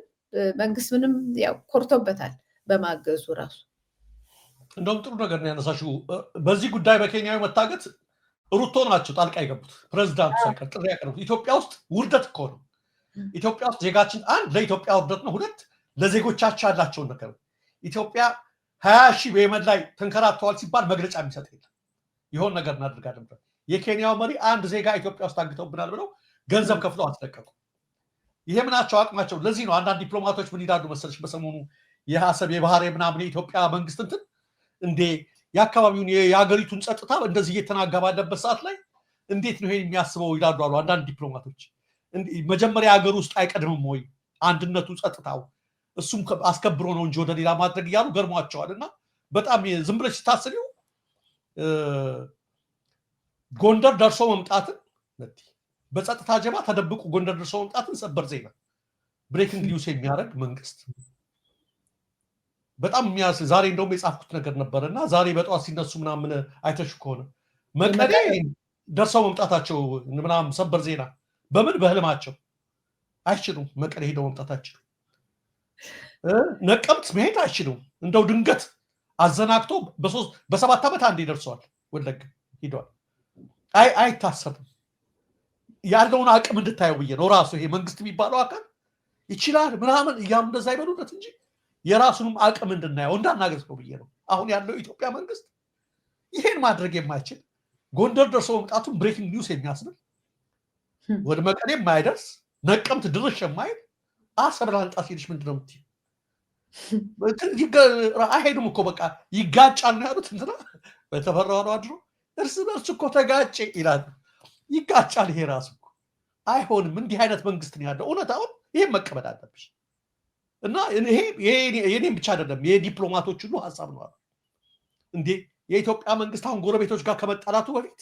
መንግስት ምንም ያው ኮርቶበታል በማገዙ ራሱ። እንደውም ጥሩ ነገር ነው ያነሳሽው። በዚህ ጉዳይ በኬንያዊ መታገት ሩቶ ናቸው ጣልቃ የገቡት። ፕሬዚዳንቱ ሳይቀር ጥሪ ያቀረቡት። ኢትዮጵያ ውስጥ ውርደት እኮ ነው። ኢትዮጵያ ውስጥ ዜጋችን አንድ ለኢትዮጵያ ውርደት ነው፣ ሁለት ለዜጎቻቸው ያላቸውን ነገር። ኢትዮጵያ 20 ሺህ በየመን ላይ ተንከራተዋል ሲባል መግለጫ የሚሰጥ የለም። ይሆን ነገር እናደርጋለን ብለው የኬንያው መሪ አንድ ዜጋ ኢትዮጵያ ውስጥ አግተውብናል ብለው ገንዘብ ከፍለው አስለቀቁ። ይሄ ምናቸው አቅማቸው። ለዚህ ነው አንዳንድ ዲፕሎማቶች ምን ይላሉ መሰለሽ፣ በሰሞኑ የሐሰብ የባህር ምናምን የኢትዮጵያ መንግስት እንትን እንዴ የአካባቢውን የሀገሪቱን ጸጥታ እንደዚህ እየተናጋ ባለበት ሰዓት ላይ እንዴት ነው ይሄን የሚያስበው ይላሉ አሉ አንዳንድ ዲፕሎማቶች። መጀመሪያ ሀገር ውስጥ አይቀድምም ወይ አንድነቱ፣ ጸጥታው እሱም አስከብሮ ነው እንጂ ወደ ሌላ ማድረግ እያሉ ገርሟቸዋል። እና በጣም ዝም ብለሽ ስታስቢው ጎንደር ደርሶ መምጣትን በጸጥታ ጀባ ተደብቁ ጎንደር ደርሶ መምጣትን ሰበር ዜና ብሬኪንግ ኒውስ የሚያደርግ መንግስት በጣም ዛሬ እንደውም የጻፍኩት ነገር ነበርና ዛሬ በጠዋት ሲነሱ ምናምን አይተሽ ከሆነ መቀሌ ደርሰው መምጣታቸው ምናምን ሰበር ዜና በምን በህልማቸው አይችሉም። መቀሌ ሄደው መምጣታቸው ነቀምት መሄድ አይችሉም። እንደው ድንገት አዘናግቶ በ7 ዓመት አንዴ ደርሰዋል። ወለጋ ሄደዋል። አይታሰብም። ያለውን አቅም እንድታየው ብዬ ነው። ራሱ ይሄ መንግስት የሚባለው አካል ይችላል ምናምን እያሉ እንደዛ ይበሉለት እንጂ የራሱንም አቅም እንድናየው እንዳናገር ነው ብዬ ነው። አሁን ያለው ኢትዮጵያ መንግስት ይሄን ማድረግ የማይችል ጎንደር ደርሶ መምጣቱን ብሬኪንግ ኒውስ የሚያስብል ወደ መቀሌ የማይደርስ ነቀምት ድርሽ የማይል አሰብ ላንጣ ሲልሽ ምንድነው የምትይው? አይሄዱም እኮ በቃ ይጋጫል ነው ያሉት። እንትና በተፈራው ነው አድሮ እርስ በርስ እኮ ተጋጨ ይላሉ። ይጋጫል። ይሄ ራሱ እኮ አይሆንም። እንዲህ አይነት መንግስት ነው ያለው። እውነታውን ይሄን መቀበል አለብሽ። እና ይሄ የኔም ብቻ አይደለም የዲፕሎማቶች ሁሉ ሀሳብ ነው። እንዴ የኢትዮጵያ መንግስት አሁን ጎረቤቶች ጋር ከመጣላቱ በፊት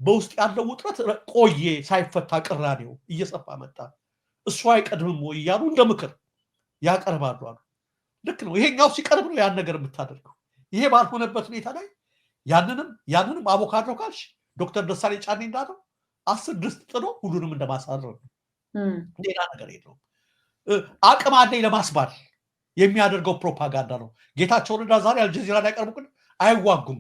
በውስጥ ያለው ውጥረት ቆየ ሳይፈታ ቅራኔው እየሰፋ መጣ። እሱ አይቀድምም ወይ እያሉ እንደ ምክር ያቀርባሉ አሉ። ልክ ነው። ይሄኛው ሲቀርብ ነው ያን ነገር የምታደርገው። ይሄ ባልሆነበት ሁኔታ ላይ ያንንም አቮካዶ ካልሽ ዶክተር ደሳለኝ ጫኔ እንዳለው 10 ድስት ጥሎ ሁሉንም እንደማሳረር ነው። ሌላ ነገር የለውም። አቅም አለኝ ለማስባል የሚያደርገው ፕሮፓጋንዳ ነው። ጌታቸው ረዳ ዛሬ አልጀዚራ ላይ ቀርቡ አይዋጉም።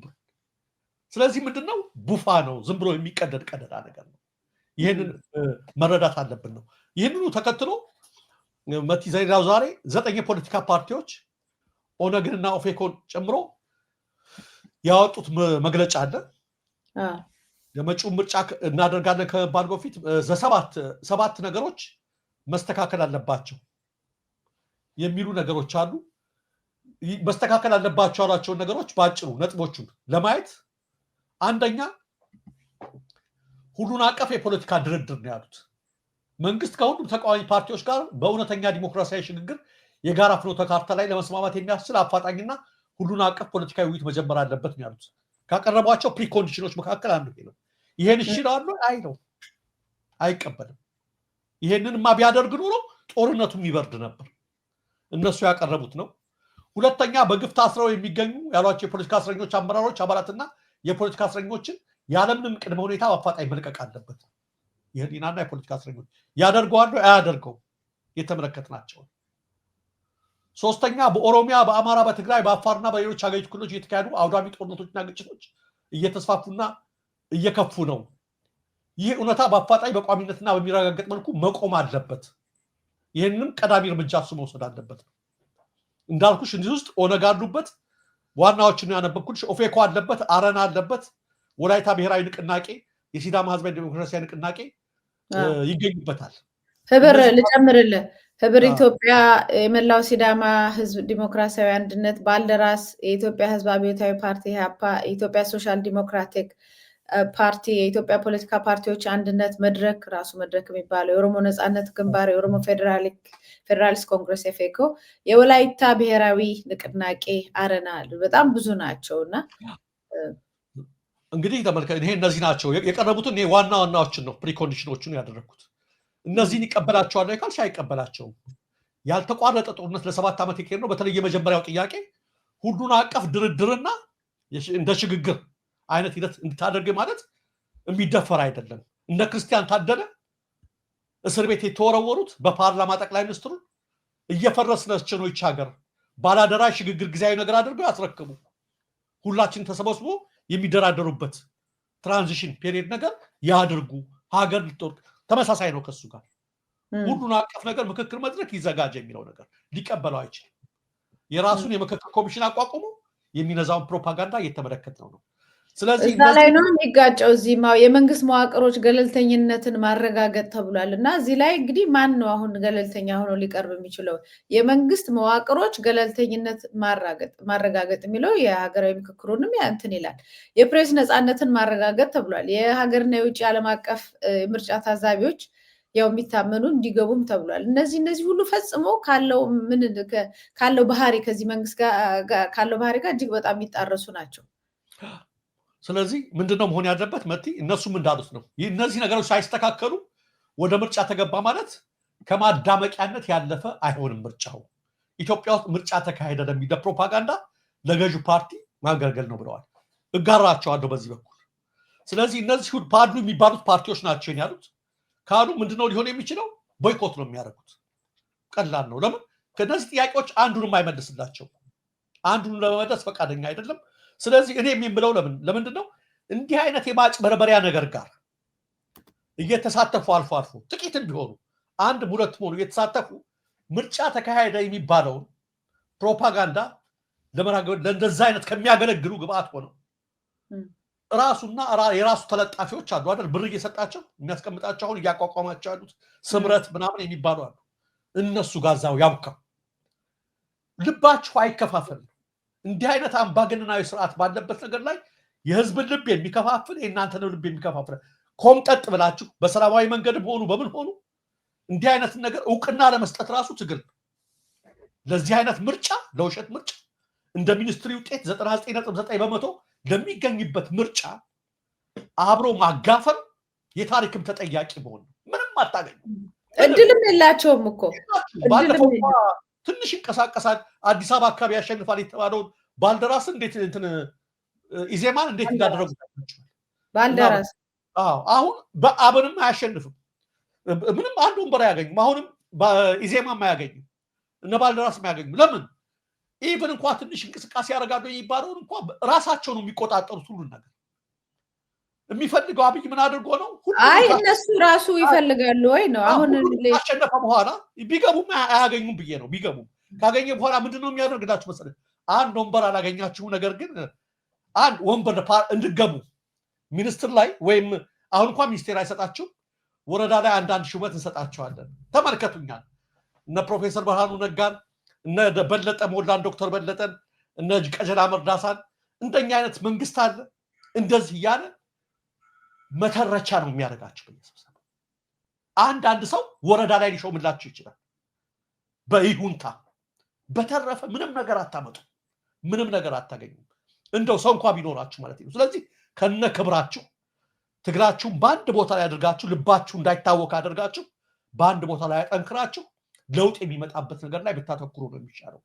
ስለዚህ ምንድነው ቡፋ ነው፣ ዝም ብሎ የሚቀደድ ቀደዳ ነገር ነው። ይህንን መረዳት አለብን ነው። ይህንኑ ተከትሎ መቲ ዘይዳው ዛሬ 9 የፖለቲካ ፓርቲዎች ኦነግንና ኦፌኮን ጨምሮ ያወጡት መግለጫ አለ። የመጪው ምርጫ እናደርጋለን ከመባል በፊት ሰባት ነገሮች መስተካከል አለባቸው የሚሉ ነገሮች አሉ። መስተካከል አለባቸው ያሏቸውን ነገሮች በአጭሩ ነጥቦቹን ለማየት አንደኛ ሁሉን አቀፍ የፖለቲካ ድርድር ነው ያሉት። መንግስት ከሁሉም ተቃዋሚ ፓርቲዎች ጋር በእውነተኛ ዲሞክራሲያዊ ሽግግር የጋራ ፍኖተ ካርታ ላይ ለመስማማት የሚያስችል አፋጣኝና ሁሉን አቀፍ ፖለቲካዊ ውይይት መጀመር አለበት ነው ያሉት። ካቀረቧቸው ፕሪኮንዲሽኖች መካከል አንዱ ነው። ይሄን ይችላሉ ነው አይቀበልም። ይሄንንማ ቢያደርግ ኖሮ ጦርነቱም ይበርድ ነበር። እነሱ ያቀረቡት ነው። ሁለተኛ በግፍ ታስረው የሚገኙ ያሏቸው የፖለቲካ እስረኞች አመራሮች፣ አባላትና የፖለቲካ እስረኞችን ያለምንም ቅድመ ሁኔታ በአፋጣኝ መልቀቅ አለበት። የህሊናና የፖለቲካ እስረኞች ያደርገዋሉ አያደርገው የተመለከትናቸው። ሶስተኛ በኦሮሚያ፣ በአማራ፣ በትግራይ፣ በአፋርና በሌሎች ሀገሪቱ ክልሎች እየተካሄዱ አውዳሚ ጦርነቶችና ግጭቶች እየተስፋፉና እየከፉ ነው። ይህ እውነታ በአፋጣኝ በቋሚነትና በሚረጋገጥ መልኩ መቆም አለበት። ይህንንም ቀዳሚ እርምጃ እሱ መውሰድ አለበት። እንዳልኩሽ እንዲህ ውስጥ ኦነግ አሉበት፣ ዋናዎችን ያነበብኩልሽ ኦፌኮ አለበት፣ አረና አለበት፣ ወላይታ ብሔራዊ ንቅናቄ፣ የሲዳማ ህዝባዊ ዲሞክራሲያዊ ንቅናቄ ይገኙበታል። ህብር ልጨምርልህ፣ ህብር ኢትዮጵያ፣ የመላው ሲዳማ ህዝብ ዲሞክራሲያዊ አንድነት፣ ባልደራስ፣ የኢትዮጵያ ህዝብ አብዮታዊ ፓርቲ ኢህአፓ፣ የኢትዮጵያ ሶሻል ዲሞክራቲክ ፓርቲ፣ የኢትዮጵያ ፖለቲካ ፓርቲዎች አንድነት መድረክ፣ ራሱ መድረክ የሚባለው፣ የኦሮሞ ነጻነት ግንባር፣ የኦሮሞ ፌዴራሊስት ኮንግረስ ኤፌኮ፣ የወላይታ ብሔራዊ ንቅናቄ አረና አሉ። በጣም ብዙ ናቸው እና እንግዲህ ተመልከት፣ ይሄ እነዚህ ናቸው የቀረቡትን። እኔ ዋና ዋናዎችን ነው ፕሪኮንዲሽኖቹን ያደረግኩት። እነዚህን ይቀበላቸዋል ካልሽ አይቀበላቸውም። ያልተቋረጠ ጦርነት ለ7 ዓመት የካሄድ ነው። በተለይ የመጀመሪያው ጥያቄ ሁሉን አቀፍ ድርድርና እንደ ሽግግር አይነት ሂደት እንድታደርግ ማለት የሚደፈር አይደለም። እነ ክርስቲያን ታደለ እስር ቤት የተወረወሩት በፓርላማ ጠቅላይ ሚኒስትሩ እየፈረስነች ነው ይህች ሀገር፣ ባላደራ ሽግግር ጊዜያዊ ነገር አድርገው ያስረክቡ፣ ሁላችን ተሰበስቦ የሚደራደሩበት ትራንዚሽን ፔሪየድ ነገር ያድርጉ፣ ሀገር ልትወርቅ ተመሳሳይ ነው ከሱ ጋር። ሁሉን አቀፍ ነገር ምክክር መድረክ ይዘጋጅ የሚለው ነገር ሊቀበለው አይችልም። የራሱን የምክክር ኮሚሽን አቋቁሞ የሚነዛውን ፕሮፓጋንዳ እየተመለከትነው ነው። ስለዚህ እዛ ላይ ነው የሚጋጨው። እዚህ የመንግስት መዋቅሮች ገለልተኝነትን ማረጋገጥ ተብሏል እና እዚህ ላይ እንግዲህ ማን ነው አሁን ገለልተኛ ሆኖ ሊቀርብ የሚችለው? የመንግስት መዋቅሮች ገለልተኝነት ማረጋገጥ የሚለው የሀገራዊ ምክክሩንም እንትን ይላል። የፕሬስ ነፃነትን ማረጋገጥ ተብሏል። የሀገርና የውጭ ዓለም አቀፍ ምርጫ ታዛቢዎች ያው የሚታመኑ እንዲገቡም ተብሏል። እነዚህ ሁሉ ፈጽሞ ካለው ባህሪ ከዚህ መንግስት ጋር ካለው ባህሪ ጋር እጅግ በጣም የሚጣረሱ ናቸው። ስለዚህ ምንድነው መሆን ያለበት? መቲ እነሱም እንዳሉት ነው። እነዚህ ነገሮች ሳይስተካከሉ ወደ ምርጫ ተገባ ማለት ከማዳመቂያነት ያለፈ አይሆንም። ምርጫው ኢትዮጵያ ውስጥ ምርጫ ተካሄደ ለሚል ፕሮፓጋንዳ ለገዢው ፓርቲ ማገልገል ነው ብለዋል። እጋራቸዋለሁ በዚህ በኩል። ስለዚህ እነዚህ ፓዱ የሚባሉት ፓርቲዎች ናቸው ያሉት ካሉ ምንድነው ሊሆን የሚችለው? ቦይኮት ነው የሚያደርጉት። ቀላል ነው። ለምን? ከነዚህ ጥያቄዎች አንዱንም አይመልስላቸው፣ አንዱን ለመመለስ ፈቃደኛ አይደለም። ስለዚህ እኔ የምለው ለምንድን ነው እንዲህ አይነት የማጭበርበሪያ ነገር ጋር እየተሳተፉ አልፎ አልፎ ጥቂትም ቢሆኑ አንድም ሁለትም ሆኑ እየተሳተፉ ምርጫ ተካሄደ የሚባለውን ፕሮፓጋንዳ ለእንደዛ አይነት ከሚያገለግሉ ግብአት ሆነው ራሱና የራሱ ተለጣፊዎች አሉ አይደል? ብር እየሰጣቸው የሚያስቀምጣቸው አሁን እያቋቋማቸው ያሉት ስምረት ምናምን የሚባሉ አሉ። እነሱ ጋዛው ያውቃው ልባችሁ አይከፋፈል። እንዲህ አይነት አምባገነናዊ ስርዓት ባለበት ነገር ላይ የህዝብን ልብ የሚከፋፍል የእናንተን ልብ የሚከፋፍል ኮምጠጥ ብላችሁ በሰላማዊ መንገድም ሆኑ በምን ሆኑ እንዲህ አይነት ነገር እውቅና ለመስጠት ራሱ ትግል። ለዚህ አይነት ምርጫ፣ ለውሸት ምርጫ እንደ ሚኒስትሪ ውጤት 99.9% ለሚገኝበት ምርጫ አብሮ ማጋፈል የታሪክም ተጠያቂ መሆን ምንም አታገኙ። እድልም የላቸውም እኮ ባለፈው ትንሽ ይንቀሳቀሳል። አዲስ አበባ አካባቢ ያሸንፋል የተባለውን ባልደራስ እንዴት ኢዜማን እንዴት እንዳደረጉ ባልደራስ አሁን በአብንም አያሸንፍም። ምንም አንድ ወንበር አያገኙም። አሁንም ኢዜማም አያገኙም፣ እነ ባልደራስም አያገኙም። ለምን? ኢቭን እንኳ ትንሽ እንቅስቃሴ ያደርጋሉ የሚባለውን እንኳ ራሳቸው ነው የሚቆጣጠሩት ሁሉን ነገር። የሚፈልገው አብይ ምን አድርጎ ነው? አይ እነሱ ራሱ ይፈልጋሉ ወይ ነው። አሁን አሸነፈ በኋላ ቢገቡም አያገኙም ብዬ ነው። ቢገቡም ካገኘ በኋላ ምንድነው የሚያደርግላችሁ መሰለህ? አንድ ወንበር አላገኛችሁ፣ ነገር ግን አንድ ወንበር እንድገቡ ሚኒስትር ላይ ወይም አሁን እንኳን ሚኒስቴር አይሰጣችሁ፣ ወረዳ ላይ አንዳንድ ሹመት እንሰጣቸዋለን። ተመልከቱኛል። እነ ፕሮፌሰር ብርሃኑ ነጋን፣ እነ በለጠ ሞላን፣ ዶክተር በለጠን፣ እነ ቀጀላ መርዳሳን እንደኛ አይነት መንግስት አለ። እንደዚህ እያለ መተረቻ ነው የሚያደርጋቸው በየስብሰባ። አንድ ሰው ወረዳ ላይ ሊሾምላችሁ ይችላል በይሁንታ። በተረፈ ምንም ነገር አታመጡ፣ ምንም ነገር አታገኙም። እንደው ሰው እንኳን ቢኖራችሁ ማለት ነው። ስለዚህ ከነ ክብራችሁ ትግላችሁን በአንድ ቦታ ላይ አድርጋችሁ ልባችሁ እንዳይታወቅ አድርጋችሁ በአንድ ቦታ ላይ አጠንክራችሁ ለውጥ የሚመጣበት ነገር ላይ ብታተኩሩ ነው የሚሻለው።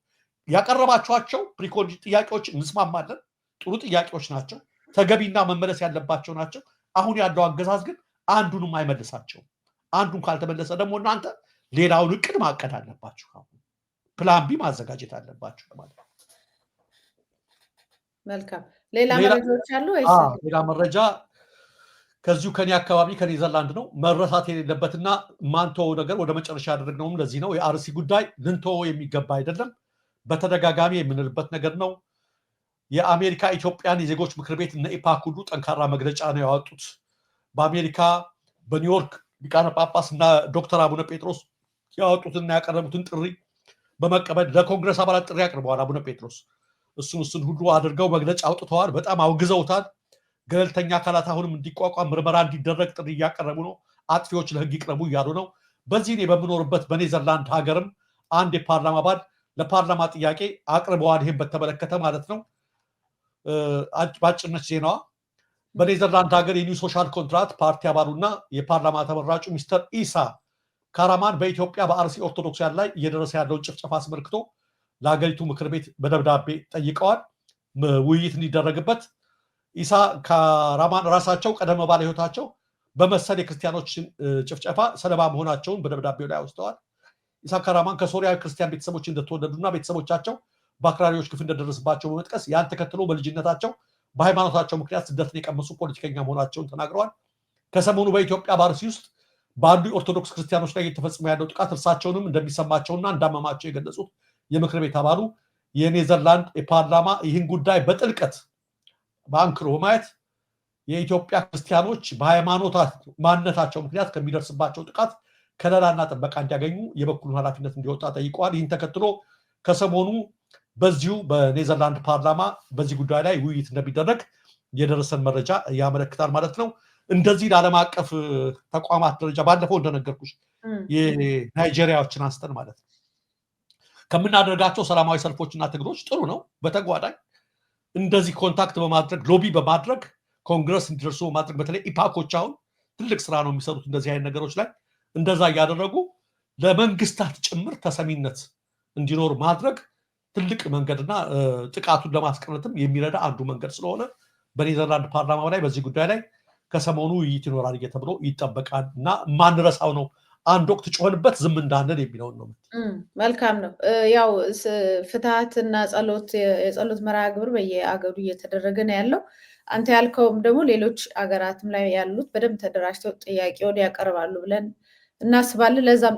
ያቀረባችኋቸው ፕሪኮንዲሽን ጥያቄዎች እንስማማለን። ጥሩ ጥያቄዎች ናቸው፣ ተገቢና መመለስ ያለባቸው ናቸው። አሁን ያለው አገዛዝ ግን አንዱንም አይመልሳቸውም። አንዱን ካልተመለሰ ደግሞ እናንተ ሌላውን እቅድ ማቀድ አለባችሁ። ፕላን ቢ ማዘጋጀት አለባችሁ ማለት ነው። መልካም። ሌላ መረጃዎች አሉ ወይስ? ሌላ መረጃ ከዚሁ ከኔ አካባቢ ከኔዘርላንድ ነው። መረሳት የሌለበትና ማንቶ ነገር ወደ መጨረሻ ያደረግነውም ለዚህ ነው። የአርሲ ጉዳይ ልንቶ የሚገባ አይደለም። በተደጋጋሚ የምንልበት ነገር ነው። የአሜሪካ ኢትዮጵያን የዜጎች ምክር ቤት እና ኢፓክ ሁሉ ጠንካራ መግለጫ ነው ያወጡት። በአሜሪካ በኒውዮርክ ሊቃነ ጳጳስ እና ዶክተር አቡነ ጴጥሮስ ያወጡትና ያቀረቡትን ጥሪ በመቀበል ለኮንግረስ አባላት ጥሪ አቅርበዋል። አቡነ ጴጥሮስ እሱን ሁሉ አድርገው መግለጫ አውጥተዋል። በጣም አውግዘውታል። ገለልተኛ አካላት አሁንም እንዲቋቋም ምርመራ እንዲደረግ ጥሪ እያቀረቡ ነው። አጥፊዎች ለህግ ይቅረቡ እያሉ ነው። በዚህ እኔ በምኖርበት በኔዘርላንድ ሀገርም አንድ የፓርላማ አባል ለፓርላማ ጥያቄ አቅርበዋል። ይህም በተመለከተ ማለት ነው። ባጭነች ዜናዋ በኔዘርላንድ ሀገር የኒው ሶሻል ኮንትራት ፓርቲ አባሉና የፓርላማ ተመራጩ ሚስተር ኢሳ ካራማን በኢትዮጵያ በአርሲ ኦርቶዶክሳውያን ላይ እየደረሰ ያለውን ጭፍጨፋ አስመልክቶ ለሀገሪቱ ምክር ቤት በደብዳቤ ጠይቀዋል ውይይት እንዲደረግበት። ኢሳ ካራማን ራሳቸው ቀደም ባለ ህይወታቸው በመሰል የክርስቲያኖችን ጭፍጨፋ ሰለባ መሆናቸውን በደብዳቤው ላይ አውስተዋል። ኢሳ ካራማን ከሶሪያ ክርስቲያን ቤተሰቦች እንደተወለዱና ቤተሰቦቻቸው በአክራሪዎች ግፍ እንደደረሰባቸው በመጥቀስ ያን ተከትሎ በልጅነታቸው በሃይማኖታቸው ምክንያት ስደትን የቀመሱ ፖለቲከኛ መሆናቸውን ተናግረዋል። ከሰሞኑ በኢትዮጵያ በአርሲ ውስጥ በአንዱ ኦርቶዶክስ ክርስቲያኖች ላይ እየተፈጸመ ያለው ጥቃት እርሳቸውንም እንደሚሰማቸውና እንዳመማቸው የገለጹት የምክር ቤት አባሉ የኔዘርላንድ የፓርላማ ይህን ጉዳይ በጥልቀት በአንክሮ በማየት የኢትዮጵያ ክርስቲያኖች በሃይማኖት ማንነታቸው ምክንያት ከሚደርስባቸው ጥቃት ከለላና ጥበቃ እንዲያገኙ የበኩሉን ኃላፊነት እንዲወጣ ጠይቀዋል። ይህን ተከትሎ ከሰሞኑ በዚሁ በኔዘርላንድ ፓርላማ በዚህ ጉዳይ ላይ ውይይት እንደሚደረግ የደረሰን መረጃ ያመለክታል ማለት ነው። እንደዚህ ለዓለም አቀፍ ተቋማት ደረጃ ባለፈው እንደነገርኩሽ የናይጄሪያዎችን አንስተን ማለት ነው ከምናደርጋቸው ሰላማዊ ሰልፎችና ትግሎች ጥሩ ነው። በተጓዳኝ እንደዚህ ኮንታክት በማድረግ ሎቢ በማድረግ ኮንግረስ እንዲደርሱ በማድረግ በተለይ ኢፓኮች አሁን ትልቅ ስራ ነው የሚሰሩት እንደዚህ አይነት ነገሮች ላይ እንደዛ እያደረጉ ለመንግስታት ጭምር ተሰሚነት እንዲኖር ማድረግ ትልቅ መንገድና ጥቃቱን ለማስቀረትም የሚረዳ አንዱ መንገድ ስለሆነ በኔዘርላንድ ፓርላማ ላይ በዚህ ጉዳይ ላይ ከሰሞኑ ውይይት ይኖራል ተብሎ ይጠበቃል እና ማንረሳው ነው። አንድ ወቅት ጮህንበት ዝም እንዳንል የሚለውን ነው። መልካም ነው። ያው ፍትሃትና የጸሎት መርሃ ግብር በየአገሩ እየተደረገ ነው ያለው። አንተ ያልከውም ደግሞ ሌሎች አገራትም ላይ ያሉት በደንብ ተደራጅተው ጥያቄውን ያቀርባሉ ብለን እናስባለን። ለዛም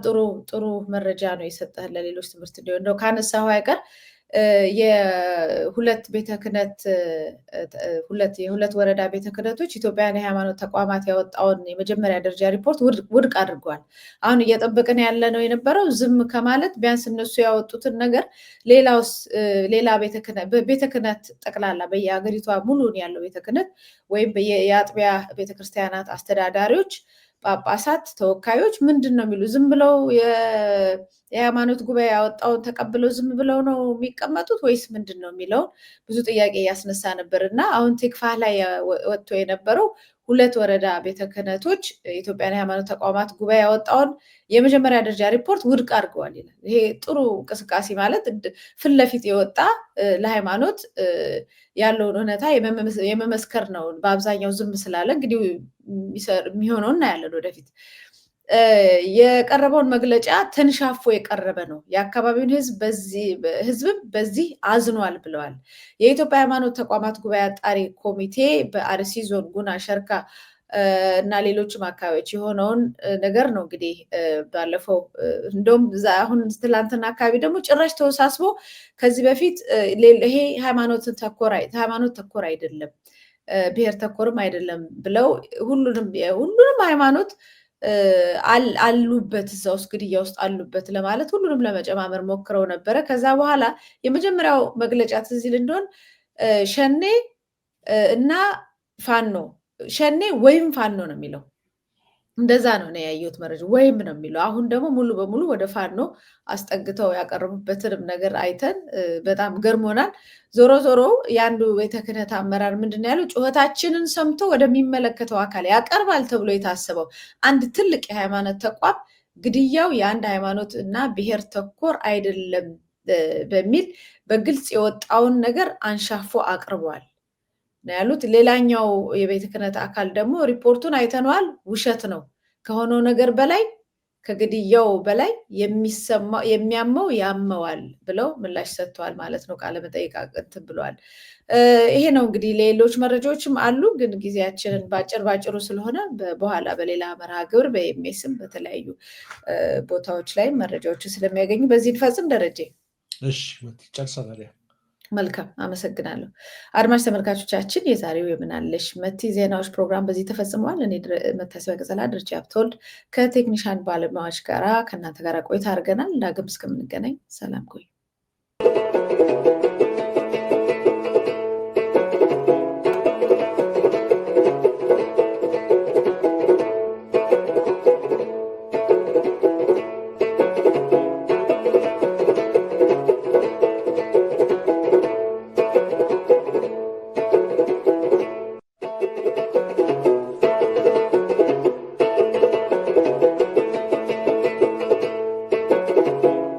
ጥሩ መረጃ ነው የሰጠህ ለሌሎች ትምህርት እንዲሆን እንደው ካነሳሁ አይቀር የሁለት ወረዳ ቤተ ክህነቶች ኢትዮጵያን የሃይማኖት ተቋማት ያወጣውን የመጀመሪያ ደረጃ ሪፖርት ውድቅ አድርገዋል። አሁን እየጠበቅን ያለ ነው የነበረው ዝም ከማለት ቢያንስ እነሱ ያወጡትን ነገር ሌላ ቤተ ክህነት ጠቅላላ በየሀገሪቷ ሙሉን ያለው ቤተ ክህነት ወይም የአጥቢያ ቤተክርስቲያናት አስተዳዳሪዎች፣ ጳጳሳት፣ ተወካዮች ምንድን ነው የሚሉ ዝም ብለው የሃይማኖት ጉባኤ ያወጣውን ተቀብለው ዝም ብለው ነው የሚቀመጡት ወይስ ምንድን ነው የሚለውን ብዙ ጥያቄ ያስነሳ ነበር እና አሁን ቲክቫህ ላይ ወጥቶ የነበረው ሁለት ወረዳ ቤተ ክህነቶች የኢትዮጵያን የሃይማኖት ተቋማት ጉባኤ ያወጣውን የመጀመሪያ ደረጃ ሪፖርት ውድቅ አድርገዋል ይላል። ይሄ ጥሩ እንቅስቃሴ ማለት ፊት ለፊት የወጣ ለሃይማኖት ያለውን እውነታ የመመስከር ነው። በአብዛኛው ዝም ስላለ እንግዲህ የሚሆነው እናያለን ወደፊት። የቀረበውን መግለጫ ተንሻፎ የቀረበ ነው። የአካባቢውን ህዝብም በዚህ አዝኗል ብለዋል። የኢትዮጵያ ሃይማኖት ተቋማት ጉባኤ አጣሪ ኮሚቴ በአርሲ ዞን ጉና፣ ሸርካ እና ሌሎችም አካባቢዎች የሆነውን ነገር ነው እንግዲህ ባለፈው እንደውም አሁን ትላንትና አካባቢ ደግሞ ጭራሽ ተወሳስቦ ከዚህ በፊት ይሄ ሃይማኖት ተኮር አይደለም ብሔር ተኮርም አይደለም ብለው ሁሉንም ሃይማኖት አሉበት እዛ ውስጥ ግድያ ውስጥ አሉበት ለማለት ሁሉንም ለመጨማመር ሞክረው ነበረ። ከዛ በኋላ የመጀመሪያው መግለጫ ትዝ ይል እንደሆን ሸኔ እና ፋኖ ሸኔ ወይም ፋኖ ነው የሚለው እንደዛ ነው ያየሁት መረጃ ወይም ነው የሚለው። አሁን ደግሞ ሙሉ በሙሉ ወደ ፋኖ አስጠግተው ያቀረቡበትንም ነገር አይተን በጣም ገርሞናል። ዞሮ ዞሮ የአንዱ ቤተ ክህነት አመራር ምንድን ነው ያለው? ጩኸታችንን ሰምቶ ወደሚመለከተው አካል ያቀርባል ተብሎ የታሰበው አንድ ትልቅ የሃይማኖት ተቋም ግድያው የአንድ ሃይማኖት እና ብሔር ተኮር አይደለም በሚል በግልጽ የወጣውን ነገር አንሻፎ አቅርቧል ነው ያሉት። ሌላኛው የቤተ ክህነት አካል ደግሞ ሪፖርቱን አይተነዋል፣ ውሸት ነው፣ ከሆነው ነገር በላይ ከግድያው በላይ የሚያመው ያመዋል ብለው ምላሽ ሰጥተዋል ማለት ነው። ቃለ መጠይቅ እንትን ብለዋል። ይሄ ነው እንግዲህ። ሌሎች መረጃዎችም አሉ፣ ግን ጊዜያችንን ባጭሩ ስለሆነ በኋላ በሌላ መርሃ ግብር በኤምኤስም በተለያዩ ቦታዎች ላይ መረጃዎችን ስለሚያገኙ በዚህ እንፈጽም። ደረጀ እሺ ጨርሰናል። መልካም አመሰግናለሁ። አድማጭ ተመልካቾቻችን የዛሬው የምናለሽ መቲ ዜናዎች ፕሮግራም በዚህ ተፈጽሟል። እኔ መታሰቢያ ቀጸላ ድርጅ ሀብተወልድ ከቴክኒሻን ባለሙያዎች ጋራ ከእናንተ ጋር ቆይታ አድርገናል። ዳግም እስከምንገናኝ ሰላም ቆዩ።